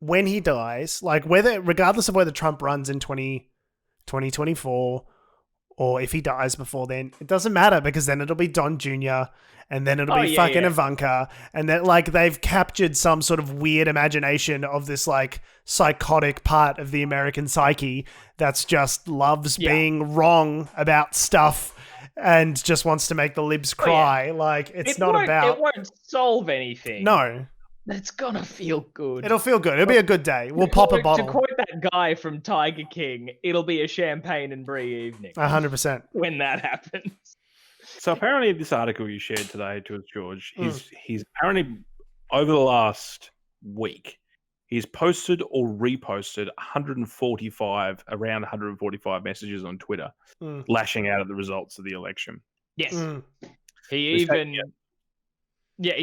A: when he dies, like regardless of whether Trump runs in 2024 or if he dies before then, it doesn't matter because then it'll be Don Jr. and then it'll be Ivanka, and then like they've captured some sort of weird imagination of this like psychotic part of the American psyche that's just loves being wrong about stuff and just wants to make the libs cry. Like it
B: won't solve anything.
A: No.
B: It's gonna feel good.
A: It'll feel good. It'll be a good day. We'll pop a bottle.
B: To quote that guy from Tiger King, it'll be a champagne and brie evening.
A: 100%.
B: When that happens.
C: So apparently this article you shared today to us, George, he's apparently over the last week, he's posted or reposted around 145 messages on Twitter, lashing out at the results of the election.
B: Yes. He's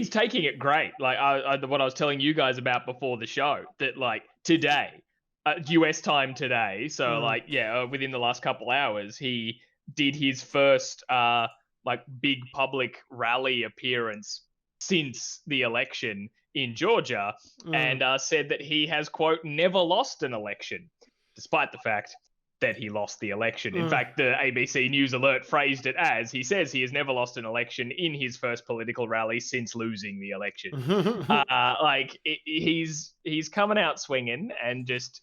B: taking it great. Like what I was telling you guys about before the show, that like today, US time today, so within the last couple hours, he did his first like big public rally appearance since the election in Georgia, and said that he has, quote, never lost an election, despite the fact that he lost the election. In fact, the ABC News Alert phrased it as, he says he has never lost an election in his first political rally since losing the election. He's coming out swinging, and just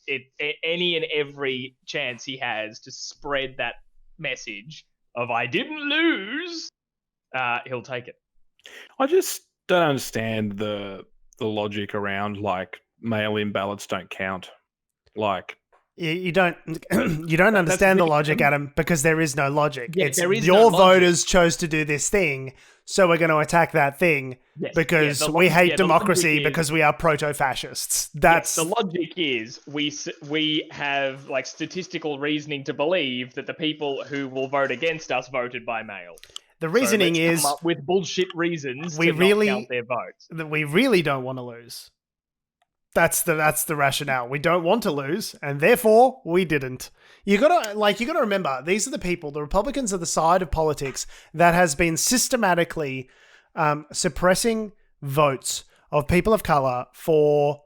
B: any and every chance he has to spread that message of I didn't lose, he'll take it.
C: I just don't understand the logic around like mail-in ballots don't count. Like,
A: you don't understand the logic, Adam, because there is no logic.
B: Yeah,
A: it's your voters chose to do this thing, so we're going to attack that thing because we hate democracy because we are proto-fascists. That's
B: the logic. Is we have like statistical reasoning to believe that the people who will vote against us voted by mail.
A: The reasoning is
B: come up with bullshit reasons to not count their votes.
A: That we really don't want to lose. That's the rationale. We don't want to lose, and therefore we didn't. You gotta remember, these are the people. The Republicans are the side of politics that has been systematically suppressing votes of people of color for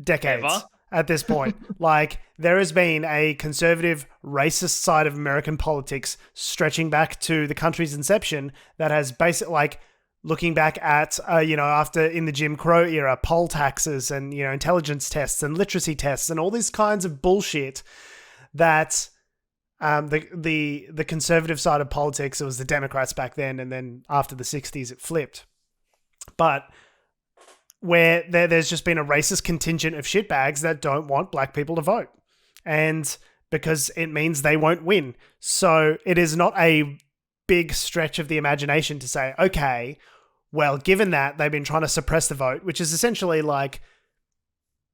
A: decades.
B: Ever?
A: At this point. Like, there has been a conservative, racist side of American politics stretching back to the country's inception that has basically, like, looking back at, after in the Jim Crow era, poll taxes and, intelligence tests and literacy tests and all these kinds of bullshit that the conservative side of politics, it was the Democrats back then, and then after the 60s it flipped. But where there's just been a racist contingent of shitbags that don't want black people to vote. And because it means they won't win. So it is not a big stretch of the imagination to say, okay, well, given that they've been trying to suppress the vote, which is essentially like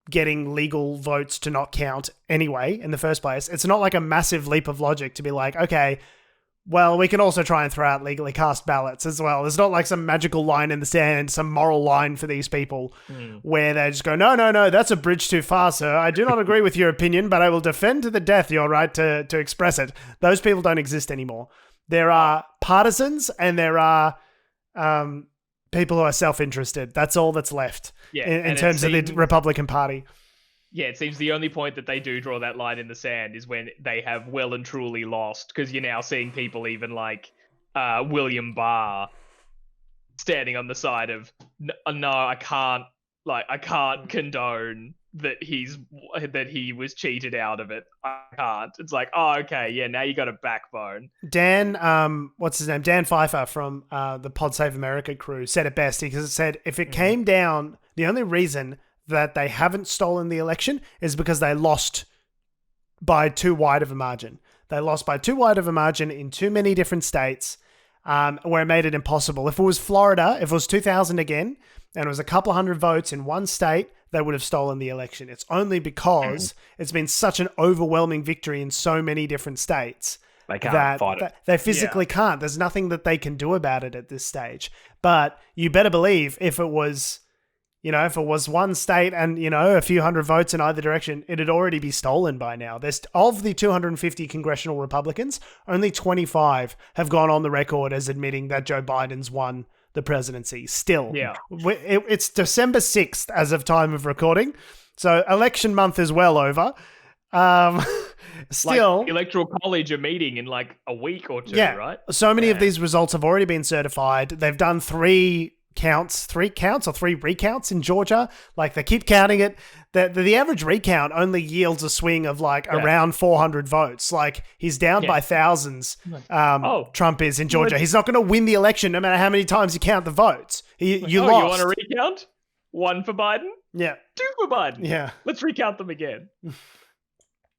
A: getting legal votes to not count anyway in the first place, it's not like a massive leap of logic to be like, okay, well, we can also try and throw out legally cast ballots as well. There's not like some magical line in the sand, some moral line for these people where they just go, no, that's a bridge too far, sir. I do not agree with your opinion, but I will defend to the death your right to express it. Those people don't exist anymore. There are partisans and there are people who are self-interested. That's all that's left in terms of the Republican Party.
B: Yeah, it seems the only point that they do draw that line in the sand is when they have well and truly lost, because you're now seeing people even like William Barr standing on the side of, no, I can't condone that he was cheated out of it. I can't. It's like, oh, okay, yeah, now you got a backbone.
A: Dan, what's his name? Dan Pfeiffer from the Pod Save America crew said it best, because it said, if it came down, the only reason that they haven't stolen the election is because they lost by too wide of a margin. They lost by too wide of a margin in too many different states, where it made it impossible. If it was Florida, if it was 2000 again, and it was a couple hundred votes in one state, they would have stolen the election. It's only because it's been such an overwhelming victory in so many different states
C: they can't fight it.
A: They physically can't. There's nothing that they can do about it at this stage. But you better believe if it was one state and, a few hundred votes in either direction, it'd already be stolen by now. Of the 250 congressional Republicans, only 25 have gone on the record as admitting that Joe Biden's won the presidency. Still. Yeah. It's December 6th as of time of recording. So election month is well over. Still.
B: Like the Electoral College are meeting in like a week or two, right?
A: So many of these results have already been certified. They've done three recounts in Georgia. Like, they keep counting it. The average recount only yields a swing of like around 400 votes. Like, he's down by thousands. Trump is in Georgia. He's not going to win the election no matter how many times you count the votes. You lost.
B: You want to recount? 1 for Biden?
A: Yeah.
B: 2 for Biden?
A: Yeah.
B: Let's recount them again.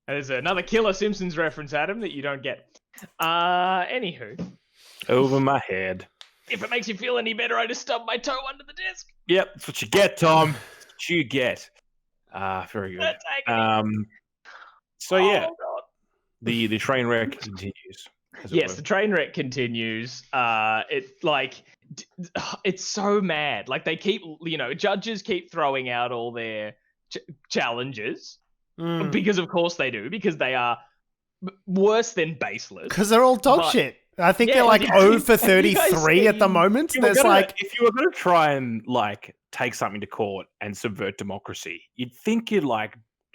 B: There's another killer Simpsons reference, Adam, that you don't get. Anywho.
C: Over my head.
B: If it makes you feel any better, I just stubbed my toe under the desk.
C: Yep, that's what you get, Tom. That's what you get. Very good. So yeah, the train wreck continues.
B: Yes, the train wreck continues. It's so mad. Like they keep, judges keep throwing out all their challenges because, of course, they do, because they are worse than baseless.
A: Because they're all dog shit. I think they're like 0 for 33 at the moment. There's
C: if you were going to try and take something to court and subvert democracy, you'd think you'd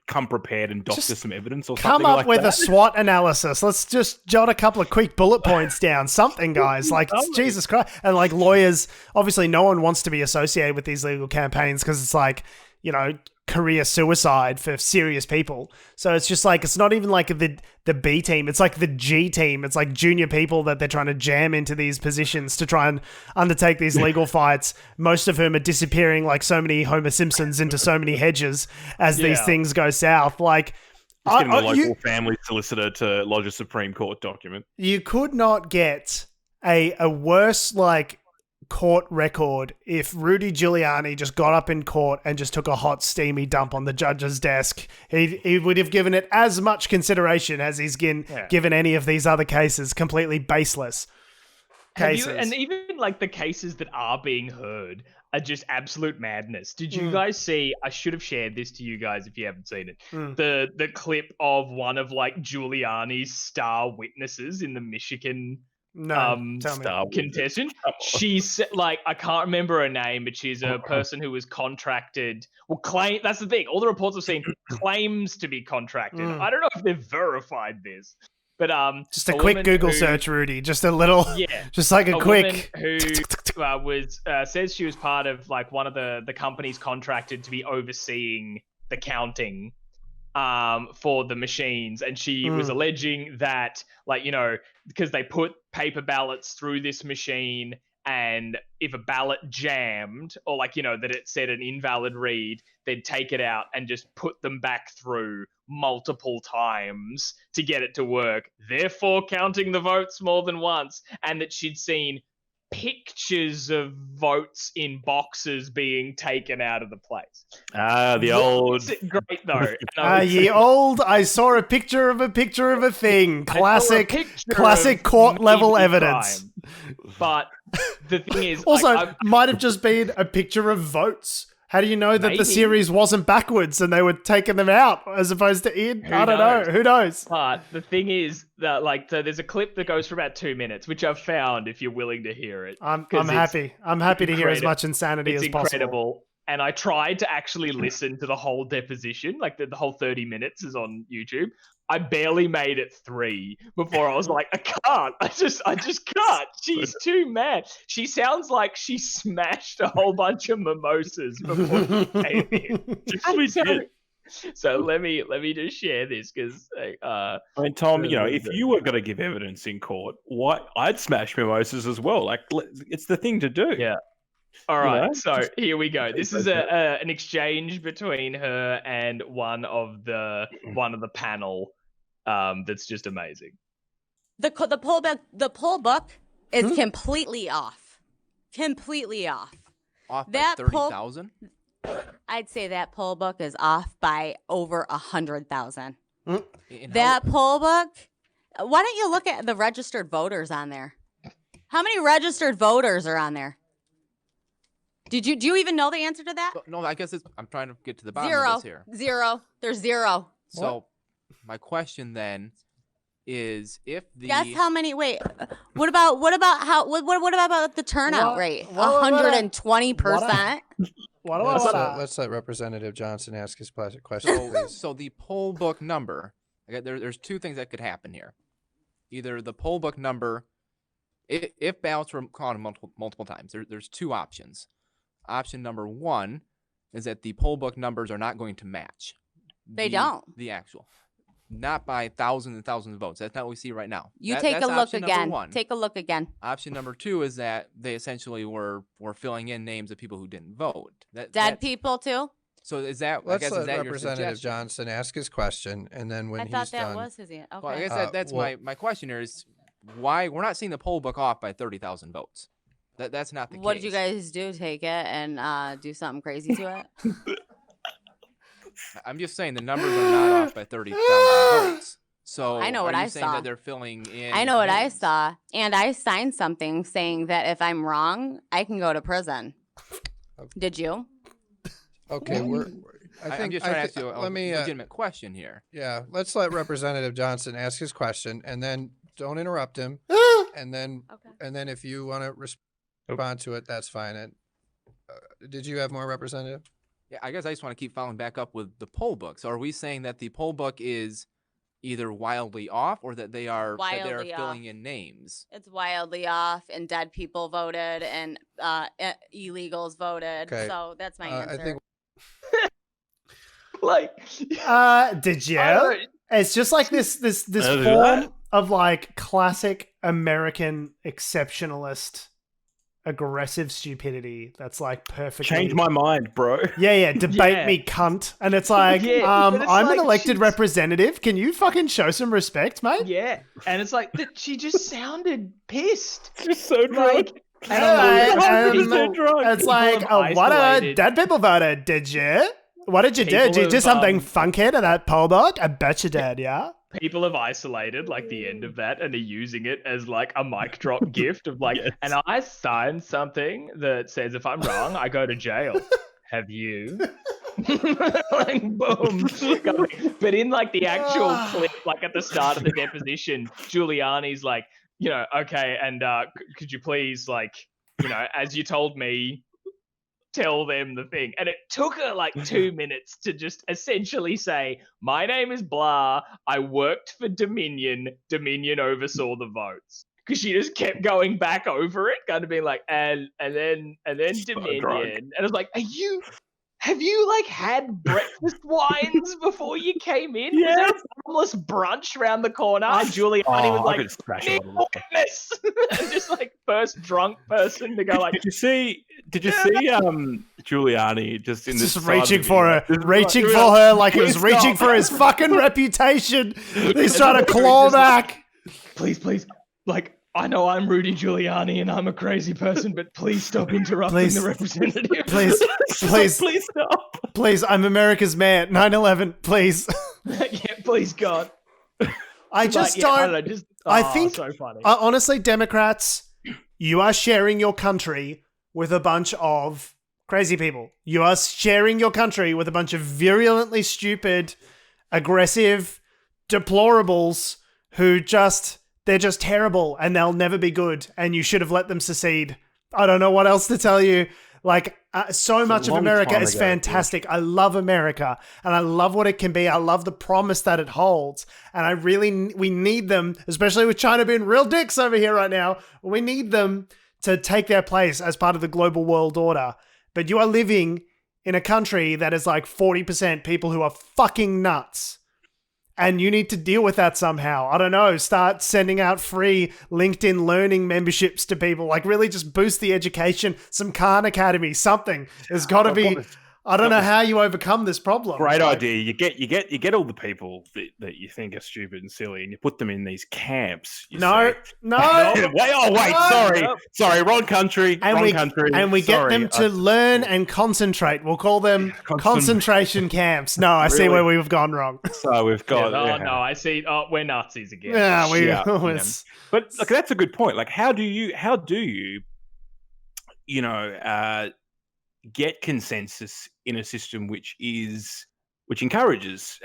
C: come prepared and doctor some evidence or something.
A: Come up with a SWOT analysis. Let's just jot a couple of quick bullet points down. Something, guys. Jesus Christ. And lawyers, obviously no one wants to be associated with these legal campaigns because it's career suicide for serious people. So it's just it's not even the B team. It's the G team. It's junior people that they're trying to jam into these positions to try and undertake these legal fights, most of whom are disappearing like so many Homer Simpsons into so many hedges as these things go south.
C: Just getting the local family solicitor to lodge a Supreme Court document.
A: You could not get a worse court record if Rudy Giuliani just got up in court and just took a hot steamy dump on the judge's desk. He would have given it as much consideration as he's given any of these other cases, completely baseless cases.
B: And even the cases that are being heard are just absolute madness. Did you guys see, I should have shared this to you guys if you haven't seen it, the clip of one of Giuliani's star witnesses in the Michigan contestant. She's I can't remember her name, but she's a person who was contracted. That's the thing. All the reports I've seen claims to be contracted. I don't know if they've verified this, but
A: just a quick Google search, Rudy. Just a little, just a quick.
B: Who was says she was part of one of the companies contracted to be overseeing the counting for the machines, and she was alleging that because they put paper ballots through this machine, and if a ballot jammed or that it said an invalid read, they'd take it out and just put them back through multiple times to get it to work, therefore counting the votes more than once, and that she'd seen pictures of votes in boxes being taken out of the place.
C: The old...
B: Great, though.
A: I saw a picture of a thing. Classic court-level evidence.
B: But the thing is...
A: Also, might have just been a picture of votes. How do you know that the series wasn't backwards and they were taking them out as opposed to in? I don't know. Who knows?
B: But the thing is that so there's a clip that goes for about 2 minutes, which I've found if you're willing to hear it.
A: I'm happy. I'm happy to hear as much insanity as possible. It's
B: incredible. And I tried to actually listen to the whole deposition, the whole 30 minutes is on YouTube. I barely made it 3 before I was I can't. I just can't. She's too mad. She sounds like she smashed a whole bunch of mimosas before she came in. She probably did. So let me just share this because
C: Tom, if you were going to give evidence in court, I'd smash mimosas as well. It's the thing to do.
B: Yeah. All right, so here we go. This is an exchange between her and one of the panel. That's just amazing.
E: The poll book is completely off. Completely off.
F: Off by 30,000?
E: I'd say that poll book is off by over 100,000. That poll book. Why don't you look at the registered voters on there? How many registered voters are on there? Do you even know the answer to that?
F: No, I guess I'm trying to get to the bottom of this here.
E: Zero. There's 0.
F: So my question then is if the
E: guess how many? Wait, what about the turnout rate? 120%.
G: Let's let Representative Johnson ask his question, please.
F: So the poll book number. There's 2 things that could happen here. Either the poll book number, if ballots were counted multiple times, there's 2 options. Option number 1 is that the poll book numbers are not going to match.
E: They don't.
F: The actual. Not by thousands and thousands of votes. That's not what we see right now.
E: Take a look again. Take a look again.
F: Option number 2 is that they essentially were filling in names of people who didn't vote.
E: Dead people too?
F: So is that?
G: Let's
F: I guess,
G: let Representative Johnson ask his question, and then when he's done.
E: I thought that was his answer. Okay.
F: Well, I guess that's my question here is why we're not seeing the poll book off by 30,000 votes. That's not the case.
E: What did you guys do? Take it and do something crazy to it?
F: I'm just saying the numbers are not off by 30,000 votes. So
E: I know what
F: are you
E: I
F: saying
E: saw.
F: that they're filling in?
E: I know what I
F: names?
E: saw, and I signed something saying that if I'm wrong, I can go to prison. Did you?
G: Okay,
F: I'm just trying to ask you a legitimate question here.
G: Yeah, let's let Representative Johnson ask his question, and then don't interrupt him. and then if you want to respond to it, that's fine. And did you have more, Representative?
F: Yeah, I guess I just want to keep following back up with the poll book. So are we saying that the poll book is either wildly off or that they are filling in names?
E: It's wildly off, and dead people voted, and illegals voted.
G: Okay.
E: So that's my answer.
G: I think
A: Did you? It's just like this form of like classic American exceptionalist aggressive stupidity that's like perfectly
C: Change my mind, bro.
A: Yeah, debate me, cunt. And it's like, I'm an elected representative. Can you fucking show some respect, mate?
B: Yeah. And it's like, she just sounded pissed.
C: She's so drunk.
A: It's like, what dead people voted, did you? What did you do? Did you do something funky to that poll book? I bet you did, yeah?
B: People have isolated like the end of that and are using it as like a mic drop gift of like, and I signed something that says if I'm wrong, I go to jail. Have you? Like, boom. But in like the actual clip, like at the start of the deposition, Giuliani's like, okay, and could you please, like, as you told me, tell them the thing. And it took her like 2 minutes to just essentially say, my name is blah, I worked for Dominion oversaw the votes. Because she just kept going back over it, kind of being like, and then Dominion. And I was like, have you like had breakfast wines before you came in? Yeah. Was there a bottomless brunch around the corner? And Giuliani was like, witness. And just like first drunk person to go like,
C: Did you see Giuliani just in this
A: just reaching for her like he was reaching for his fucking reputation. He's trying to claw back.
B: Please, like, I know I'm Rudy Giuliani and I'm a crazy person, but please stop interrupting the representative.
A: Please
C: stop.
A: Please, I'm America's man. 9/11, please.
B: Yeah, please, God.
A: I just don't.
B: I don't know,
A: I think,
B: so funny.
A: Honestly, Democrats, you are sharing your country with a bunch of crazy people. You are sharing your country with a bunch of virulently stupid, aggressive, deplorables who they're just terrible and they'll never be good and you should have let them secede. I don't know what else to tell you. Like, so much of America is fantastic. I love America and I love what it can be. I love the promise that it holds. And we need them, especially with China being real dicks over here right now. We need them to take their place as part of the global world order. But you are living in a country that is like 40% people who are fucking nuts. And you need to deal with that somehow. I don't know, start sending out free LinkedIn learning memberships to people. Like really just boost the education. Some Khan Academy, something. There's got to be... I don't know how you overcome this problem.
C: Great idea. You get all the people that you think are stupid and silly, and you put them in these camps.
A: No.
C: Sorry, wrong country.
A: And we get them to learn and concentrate. We'll call them concentration camps. No, I see where we've gone wrong.
C: So we've got.
B: No, I see. Oh, we're Nazis again.
A: Yeah,
C: But look, that's a good point. Like, how do you get consensus in a system which encourages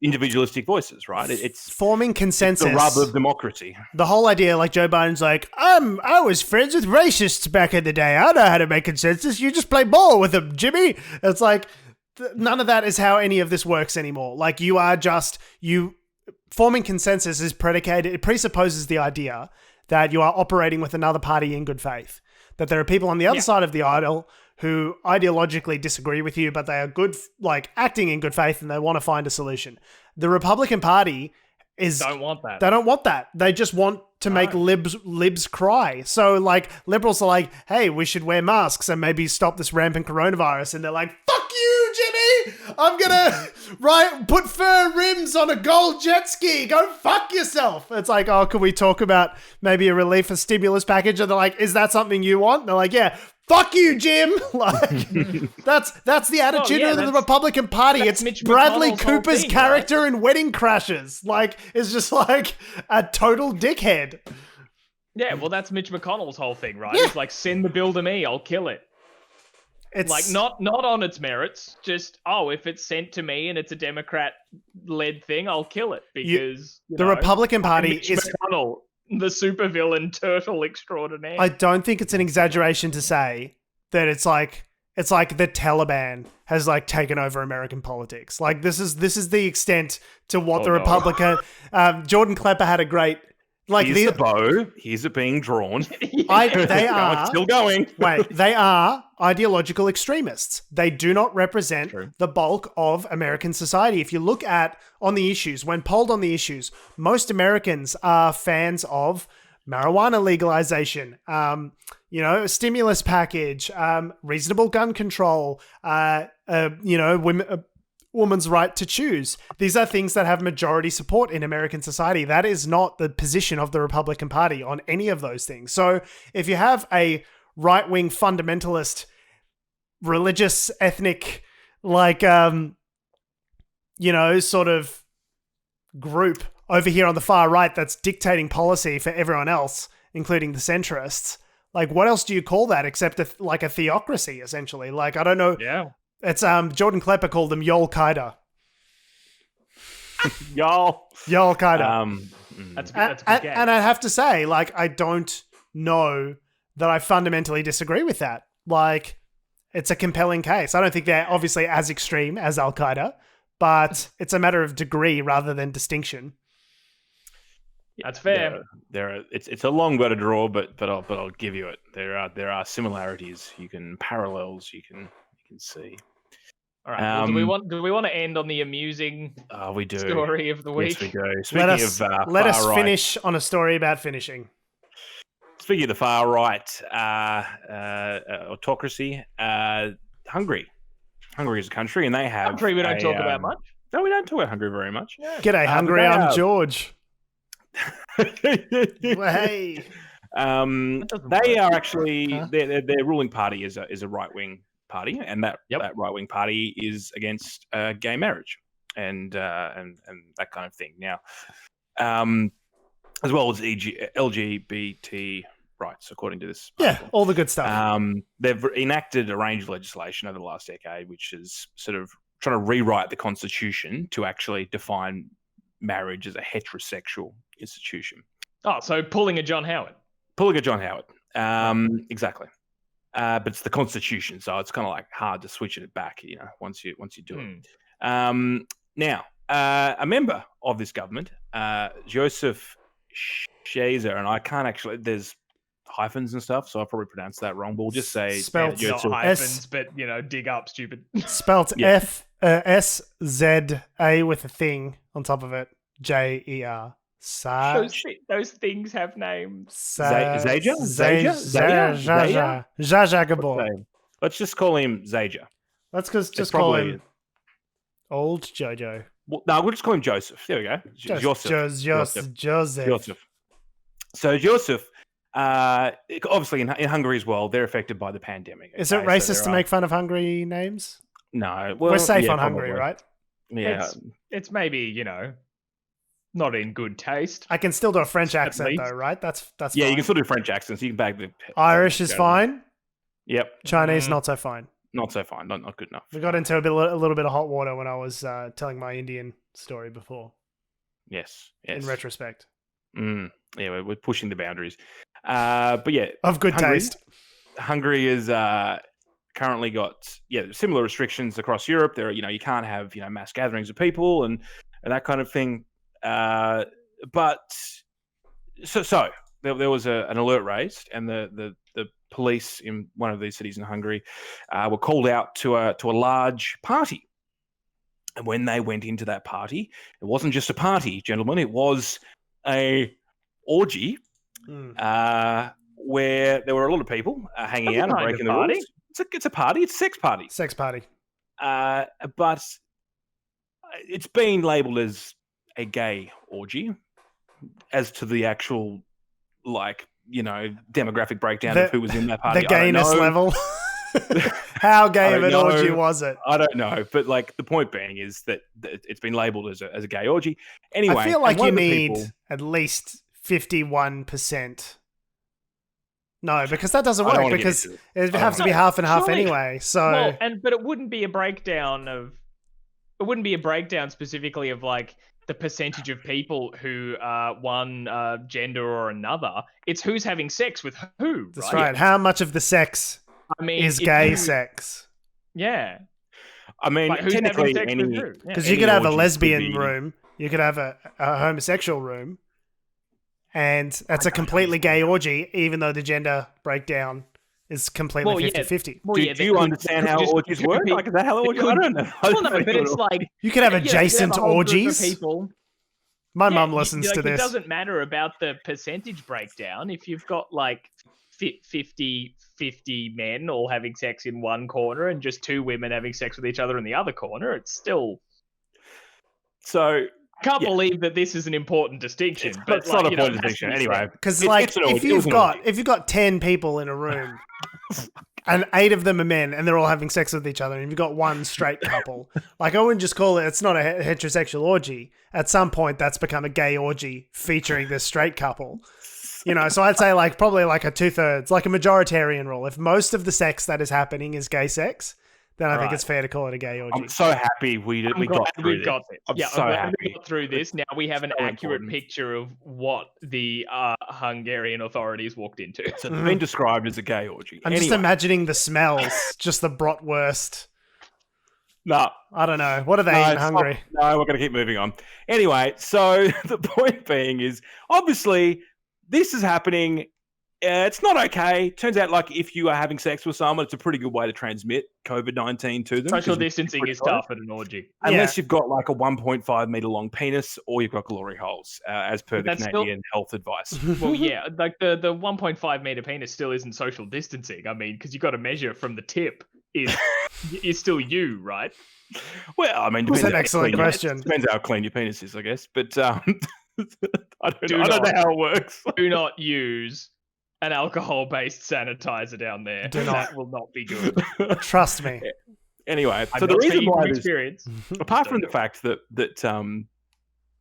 C: individualistic voices, right? It's
A: forming consensus.
C: It's the rub of democracy.
A: The whole idea, like Joe Biden's like, I was friends with racists back in the day. I know how to make consensus. You just play ball with them, Jimmy. It's like none of that is how any of this works anymore. Like forming consensus is predicated. It presupposes the idea that you are operating with another party in good faith. That there are people on the other side of the aisle who ideologically disagree with you, but they are good, like acting in good faith and they want to find a solution. The Republican Party
B: don't want that.
A: They don't want that. They just want to make libs cry. So like liberals are like, hey, we should wear masks and maybe stop this rampant coronavirus. And they're like, fuck you, Jimmy. I'm going to put fur rims on a gold jet ski. Go fuck yourself. It's like, oh, could we talk about maybe a relief or stimulus package? And they're like, is that something you want? And they're like, yeah, fuck you, Jim. Like that's the attitude of the Republican Party. It's
B: Mitch
A: Bradley
B: McConnell's whole
A: Cooper's
B: thing,
A: character in Wedding Crashers. Like, is just like a total dickhead.
B: Yeah, well, that's Mitch McConnell's whole thing, right?
A: Yeah.
B: It's like, send the bill to me, I'll kill it.
A: It's
B: Like, not on its merits, just, if it's sent to me and it's a Democrat-led thing, I'll kill it. Because
A: the Republican Party
B: Mitch
A: is...
B: McConnell, the supervillain turtle extraordinaire.
A: I don't think it's an exaggeration to say that it's like the Taliban has like taken over American politics. Like, this is the extent to what the Republican... Jordan Klepper had a great... Like,
C: here's the bow. Here's it being drawn.
A: They are
C: still going.
A: Wait, they are ideological extremists. They do not represent the bulk of American society. If you look at on the issues, when polled on the issues, most Americans are fans of marijuana legalization, a stimulus package, reasonable gun control, woman's right to choose. These are things that have majority support in American society. That is not the position of the Republican Party on any of those things. So if you have a right-wing fundamentalist, religious, ethnic, like, sort of group over here on the far right that's dictating policy for everyone else, including the centrists, like, what else do you call that except a theocracy, essentially? Like, I don't know.
B: Yeah.
A: It's Jordan Klepper called them Yol-Qaeda.
B: Yol-Qaeda. That's a good game.
A: And I have to say, like, I don't know that I fundamentally disagree with that. Like, it's a compelling case. I don't think they're obviously as extreme as Al-Qaeda, but it's a matter of degree rather than distinction.
B: That's fair.
C: It's a long way to draw, but I'll give you it. There are similarities. Parallels you can see.
B: All right. Well, do we want to end on the amusing
C: we do.
B: story of the week?
C: Yes, we do. Let us
A: finish on a story about finishing.
C: Speaking of the far right autocracy, Hungary. Hungary is a country, and they have
B: country we don't talk about much.
C: No, we don't talk about Hungary very much.
B: Yeah.
A: G'day, Hungary. I'm George. Hey.
C: They are actually their ruling party is a right wing party, and that right wing party is against gay marriage and that kind of thing. Now, as well as LGBT rights, according to this.
A: Article. All the good stuff.
C: They've enacted a range of legislation over the last decade, which is sort of trying to rewrite the constitution to actually define marriage as a heterosexual institution.
B: Oh, so pulling a John Howard.
C: Exactly. But it's the Constitution, so it's kind of like hard to switch it back, once you do it. Now, a member of this government, Joseph Shazer, and I can't actually. There's hyphens and stuff, so I'll probably pronounce that wrong. But we'll just say
B: spelled not hyphens, but dig up, stupid.
A: Spelt FSZA with a thing on top of it. JER.
B: Those things have names.
A: Zaja Gabor.
C: Let's just call him Zaja.
A: Let's just call him Old Jojo.
C: Well, no, we'll just call him Joseph. There we go. Joseph. So Joseph, obviously in Hungary as well, they're affected by the pandemic.
A: Is it racist to make fun of Hungary names?
C: No.
A: We're safe on Hungary, right?
C: Yeah.
B: It's maybe, not in good taste.
A: I can still do a French accent though, right? That's fine.
C: You can still do French accents. You can bag the
A: Irish is fine.
C: Yep.
A: Chinese not so fine.
C: Not so fine. Not good enough.
A: We got into a little bit of hot water when I was telling my Indian story before.
C: Yes.
A: In retrospect.
C: Yeah, we're pushing the boundaries. But yeah,
A: of good taste.
C: Hungary is currently got similar restrictions across Europe. There, you can't have mass gatherings of people and that kind of thing. But there was an alert raised, and the police in one of these cities in Hungary were called out to a large party. And when they went into that party, it wasn't just a party, gentlemen. It was a orgy where there were a lot of people hanging out and breaking the rules. It's a party. It's a sex party.
A: Sex party.
C: But it's been labelled as a gay orgy. As to the actual demographic breakdown of who was in that party.
A: The gayness level. How gay of an orgy was it?
C: I don't know, but like the point being is that it's been labelled as a gay orgy. Anyway,
A: I feel like you need at least 51%. No, because that doesn't work because it has to be half and half anyway. So,
B: but it wouldn't be a breakdown specifically of like the percentage of people who are one gender or another. It's who's having sex with who.
A: That's right. How much of the sex is gay sex?
B: Yeah.
C: I mean,
B: like,
C: technically,
A: because you could have a lesbian room, you could have a homosexual room. And that's a completely gay orgy, even though the gender breakdown is completely 50-50.
C: Do you understand how orgies work? Like, is that how orgies work? I don't know.
B: Well, no, but it's like...
A: You could have adjacent orgies. My mum listens to this.
B: It doesn't matter about the percentage breakdown. If you've got, like, 50 men all having sex in one corner and just 2 women having sex with each other in the other corner, it's still...
C: So...
B: I can't believe that this is an important distinction.
C: But it's not an important distinction anyway.
A: Because if you've got 10 people in a room and 8 of them are men and they're all having sex with each other and you've got one straight couple, like I wouldn't just call it's not a heterosexual orgy. At some point that's become a gay orgy featuring this straight couple. So I'd say like probably like a 2/3, like a majoritarian rule. If most of the sex that is happening is gay sex, then I think it's fair to call it a gay orgy.
C: I'm so happy we got through this.
B: I'm so happy we got through this. Now we have an accurate picture of what the Hungarian authorities walked into.
C: So it's been described as a gay orgy.
A: I'm just imagining the smells, just the bratwurst.
C: No.
A: I don't know. What are they eating in Hungary?
C: No, we're going to keep moving on. Anyway, so the point being is, obviously, this is happening. It's not okay. Turns out, like, if you are having sex with someone, it's a pretty good way to transmit COVID-19 to them.
B: Social distancing is tough at an orgy.
C: Unless you've got, like, a 1.5 metre long penis or you've got glory holes, as per the Canadian health advice.
B: Well, yeah, like the 1.5 metre penis still isn't social distancing. I mean, because you've got to measure from the tip is still you, right?
C: Well, I mean,
A: that's an excellent question.
C: Depends how clean your penis is, I guess. But I don't know how it works.
B: Do not use an alcohol-based sanitizer down there. That will not be good.
A: Trust me.
C: Anyway, so the reason why this, apart from the fact that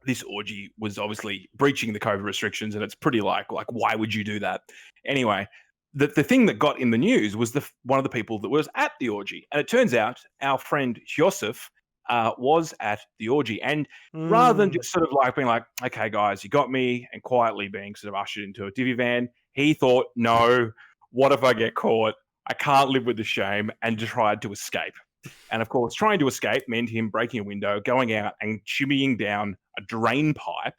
C: this orgy was obviously breaching the COVID restrictions, and it's pretty like why would you do that? Anyway, the thing that got in the news was one of the people that was at the orgy, and it turns out our friend Joseph was at the orgy, and rather than just sort of like being like, okay guys, you got me, and quietly being sort of ushered into a divvy van, he thought, no, what if I get caught? I can't live with the shame, and tried to escape. And of course, trying to escape meant him breaking a window, going out and shimmying down a drain pipe.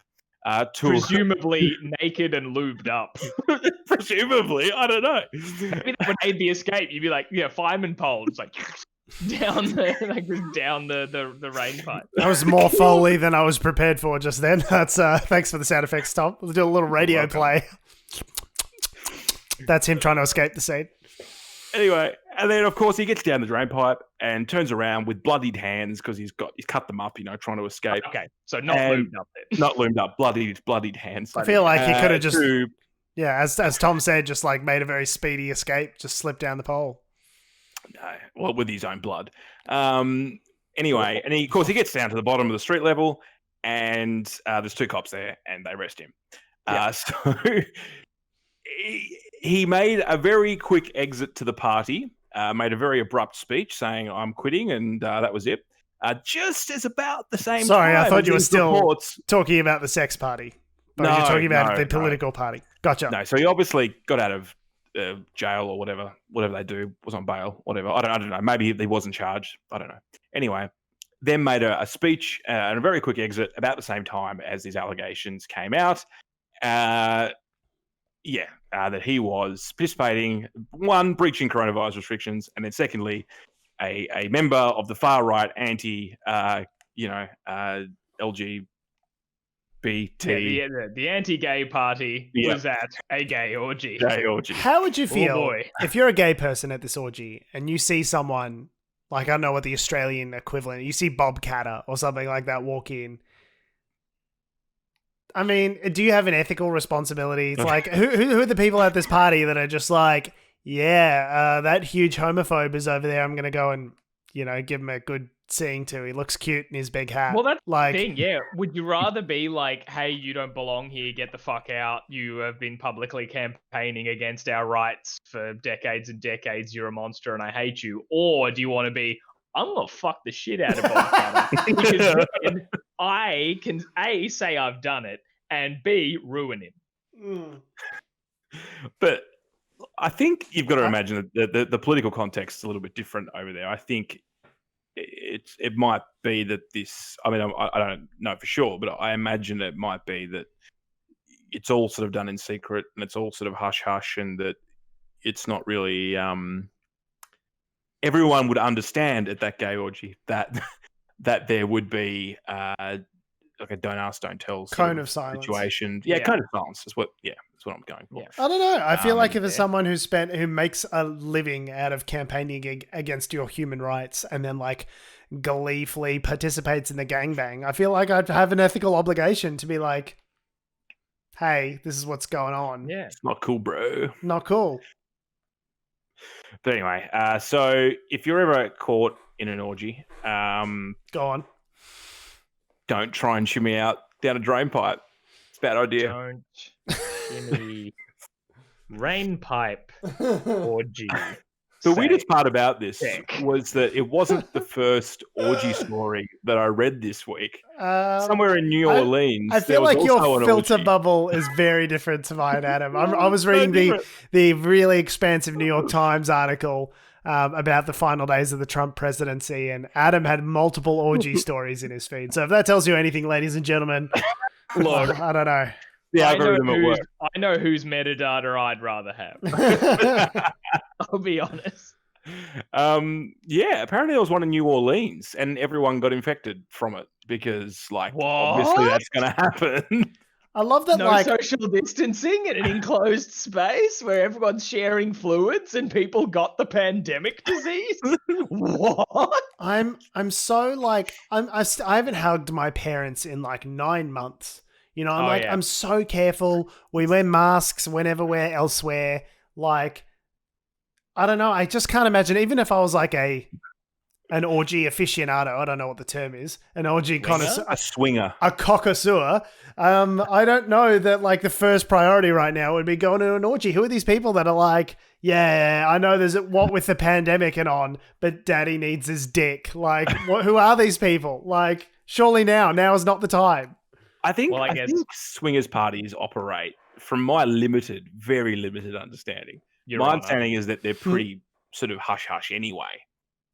B: Presumably naked and lubed up.
C: Presumably, I don't know.
B: Maybe that would aid the escape. You'd be like, fireman pole. It's like down the rain pipe.
A: That was more Foley than I was prepared for just then. That's thanks for the sound effects, Tom. We'll do a little radio play. That's him trying to escape the scene.
C: Anyway, and then of course he gets down the drain pipe and turns around with bloodied hands because he's cut them up, trying to escape.
B: Okay, so not lubed up then.
C: Not lubed up, bloodied hands.
A: I feel like he could have just, as Tom said, just like made a very speedy escape, just slipped down the pole.
C: No, well, with his own blood. Anyway, and of course he gets down to the bottom of the street level, and there's 2 cops there, and they arrest him. So he made a very quick exit to the party, made a very abrupt speech saying, I'm quitting, and that was it. Just as about the same time.
A: Sorry, I thought you were still talking about the sex party. But you're talking about the political party. Gotcha.
C: No, so he obviously got out of jail or whatever they do, was on bail, whatever. I don't know. Maybe he wasn't charged. I don't know. Anyway, then made a speech and a very quick exit about the same time as these allegations came out. That he was participating, one, breaching coronavirus restrictions, and then secondly, a member of the far right anti, LGBT.
B: The anti-gay party was at a gay orgy.
A: How would you feel if you're a gay person at this orgy and you see someone, like, I don't know what the Australian equivalent, you see Bob Catter or something like that walk in? I mean, do you have an ethical responsibility? It's like, who are the people at this party that are just like, yeah, that huge homophobe is over there. I'm going to go and, give him a good seeing to. He looks cute in his big hat.
B: Well, that's
A: like,
B: the thing, yeah. Would you rather be like, hey, you don't belong here, get the fuck out. You have been publicly campaigning against our rights for decades and decades. You're a monster and I hate you. Or do you want to be, I'm going to fuck the shit out of Bob because then I can A, say I've done it, and B, ruin him.
C: But I think you've got to imagine that the political context is a little bit different over there. I think it might be that this, I mean, I don't know for sure, but I imagine it might be that it's all sort of done in secret and it's all sort of hush-hush and that it's not really... everyone would understand at that gay orgy that there would be like a don't ask, don't tell
A: cone of silence
C: situation. Yeah, cone of silence is what. Yeah, that's what I'm going for.
B: Yeah.
A: I don't know. I feel like if it's someone who makes a living out of campaigning against your human rights and then like gleefully participates in the gangbang, I feel like I'd have an ethical obligation to be like, hey, this is what's going on.
B: Yeah,
C: it's not cool, bro.
A: Not cool.
C: But anyway, so if you're ever caught in an orgy,
A: go on.
C: Don't try and shimmy out down a drain pipe. It's a bad idea.
B: Don't shimmy rain pipe orgy.
C: The weirdest part about this was that it wasn't the first orgy story that I read this week. Somewhere in New Orleans,
A: I feel like your filter bubble is very different to mine, Adam. I was reading the really expansive New York Times article about the final days of the Trump presidency, and Adam had multiple orgy stories in his feed. So if that tells you anything, ladies and gentlemen,
B: look,
A: I don't know.
C: The algorithm at work.
B: I know whose metadata I'd rather have. I'll be honest.
C: Yeah, apparently there was one in New Orleans and everyone got infected from it because, like, obviously that's going to happen.
A: I love that,
B: no social distancing in an enclosed space where everyone's sharing fluids and people got the pandemic disease. What?
A: I'm so like I haven't hugged my parents in like 9 months. I'm so careful. We wear masks whenever we're elsewhere. Like, I don't know. I just can't imagine, even if I was like an orgy aficionado, I don't know what the term is, an orgy connoisseur,
C: a swinger,
A: a cockaseur. I don't know that like the first priority right now would be going to an orgy. Who are these people that are like, yeah, I know there's what with the pandemic and on, but daddy needs his dick. Like, who are these people? Like, surely now is not the time.
C: I think swingers parties operate, from my very limited understanding. My understanding is that they're pretty sort of hush-hush anyway.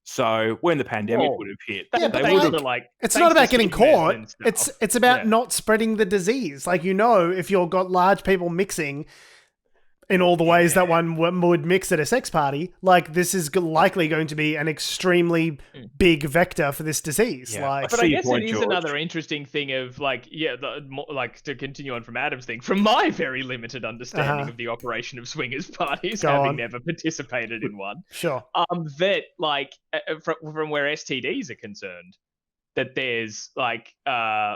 C: So when the pandemic would have hit,
A: they would have like. It's not about getting caught. It's about not spreading the disease. Like, if you've got large people mixing in all the ways that one would mix at a sex party, like this is likely going to be an extremely big vector for this disease.
C: Yeah.
A: Like,
B: but I guess it is another interesting thing of like, like to continue on from Adam's thing, from my very limited understanding of the operation of swingers parties, never participated in one.
A: Sure.
B: That like from where STDs are concerned, that there's like a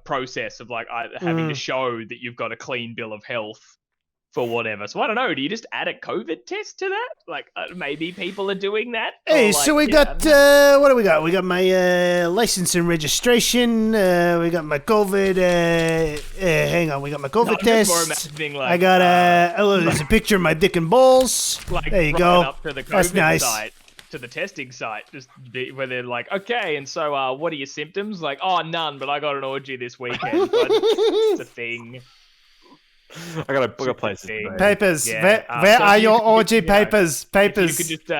B: process of like having to show that you've got a clean bill of health for whatever. So I don't know. Do you just add a COVID test to that? Like maybe people are doing that.
A: Hey, so we got what do we got? We got my license and registration. We got my COVID. Hang on, we got my COVID test. I got there's a picture of my dick and balls.
B: Like,
A: there you go.
B: Up to the COVID
A: That's nice.
B: Site, to the testing site, just where they're like, okay, and so what are your symptoms? Like, oh, none, but I got an orgy this weekend. But it's a thing.
C: I got a place.
A: Papers. Yeah. Where are your orgy papers? Papers.
B: You could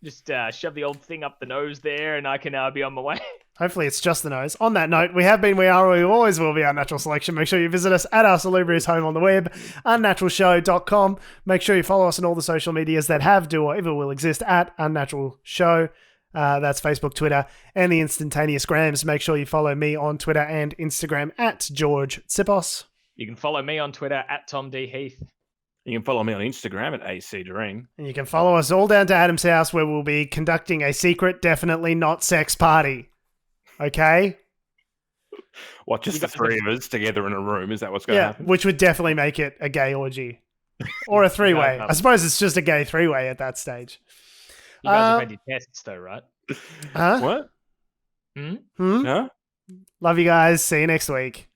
B: just shove the old thing up the nose there, and I can be on my way.
A: Hopefully it's just the nose. On that note, we have been, we are, we always will be Unnatural Selection. Make sure you visit us at our salubrious home on the web, unnaturalshow.com. Make sure you follow us on all the social medias that have, do, or ever will exist at Unnatural Show. That's Facebook, Twitter, and the instantaneous grams. Make sure you follow me on Twitter and Instagram at George Tsipos.
B: You can follow me on Twitter at Tom D. Heath.
C: You can follow me on Instagram at AC Doreen.
A: And you can follow us all down to Adam's house, where we'll be conducting a secret, definitely not sex party. Okay?
C: What, just the three of us together in a room? Is that what's going to happen?
A: Which would definitely make it a gay orgy. Or a three-way. I suppose it's just a gay three-way at that stage.
B: You guys have had your tests though, right?
C: What?
A: Love you guys. See you next week.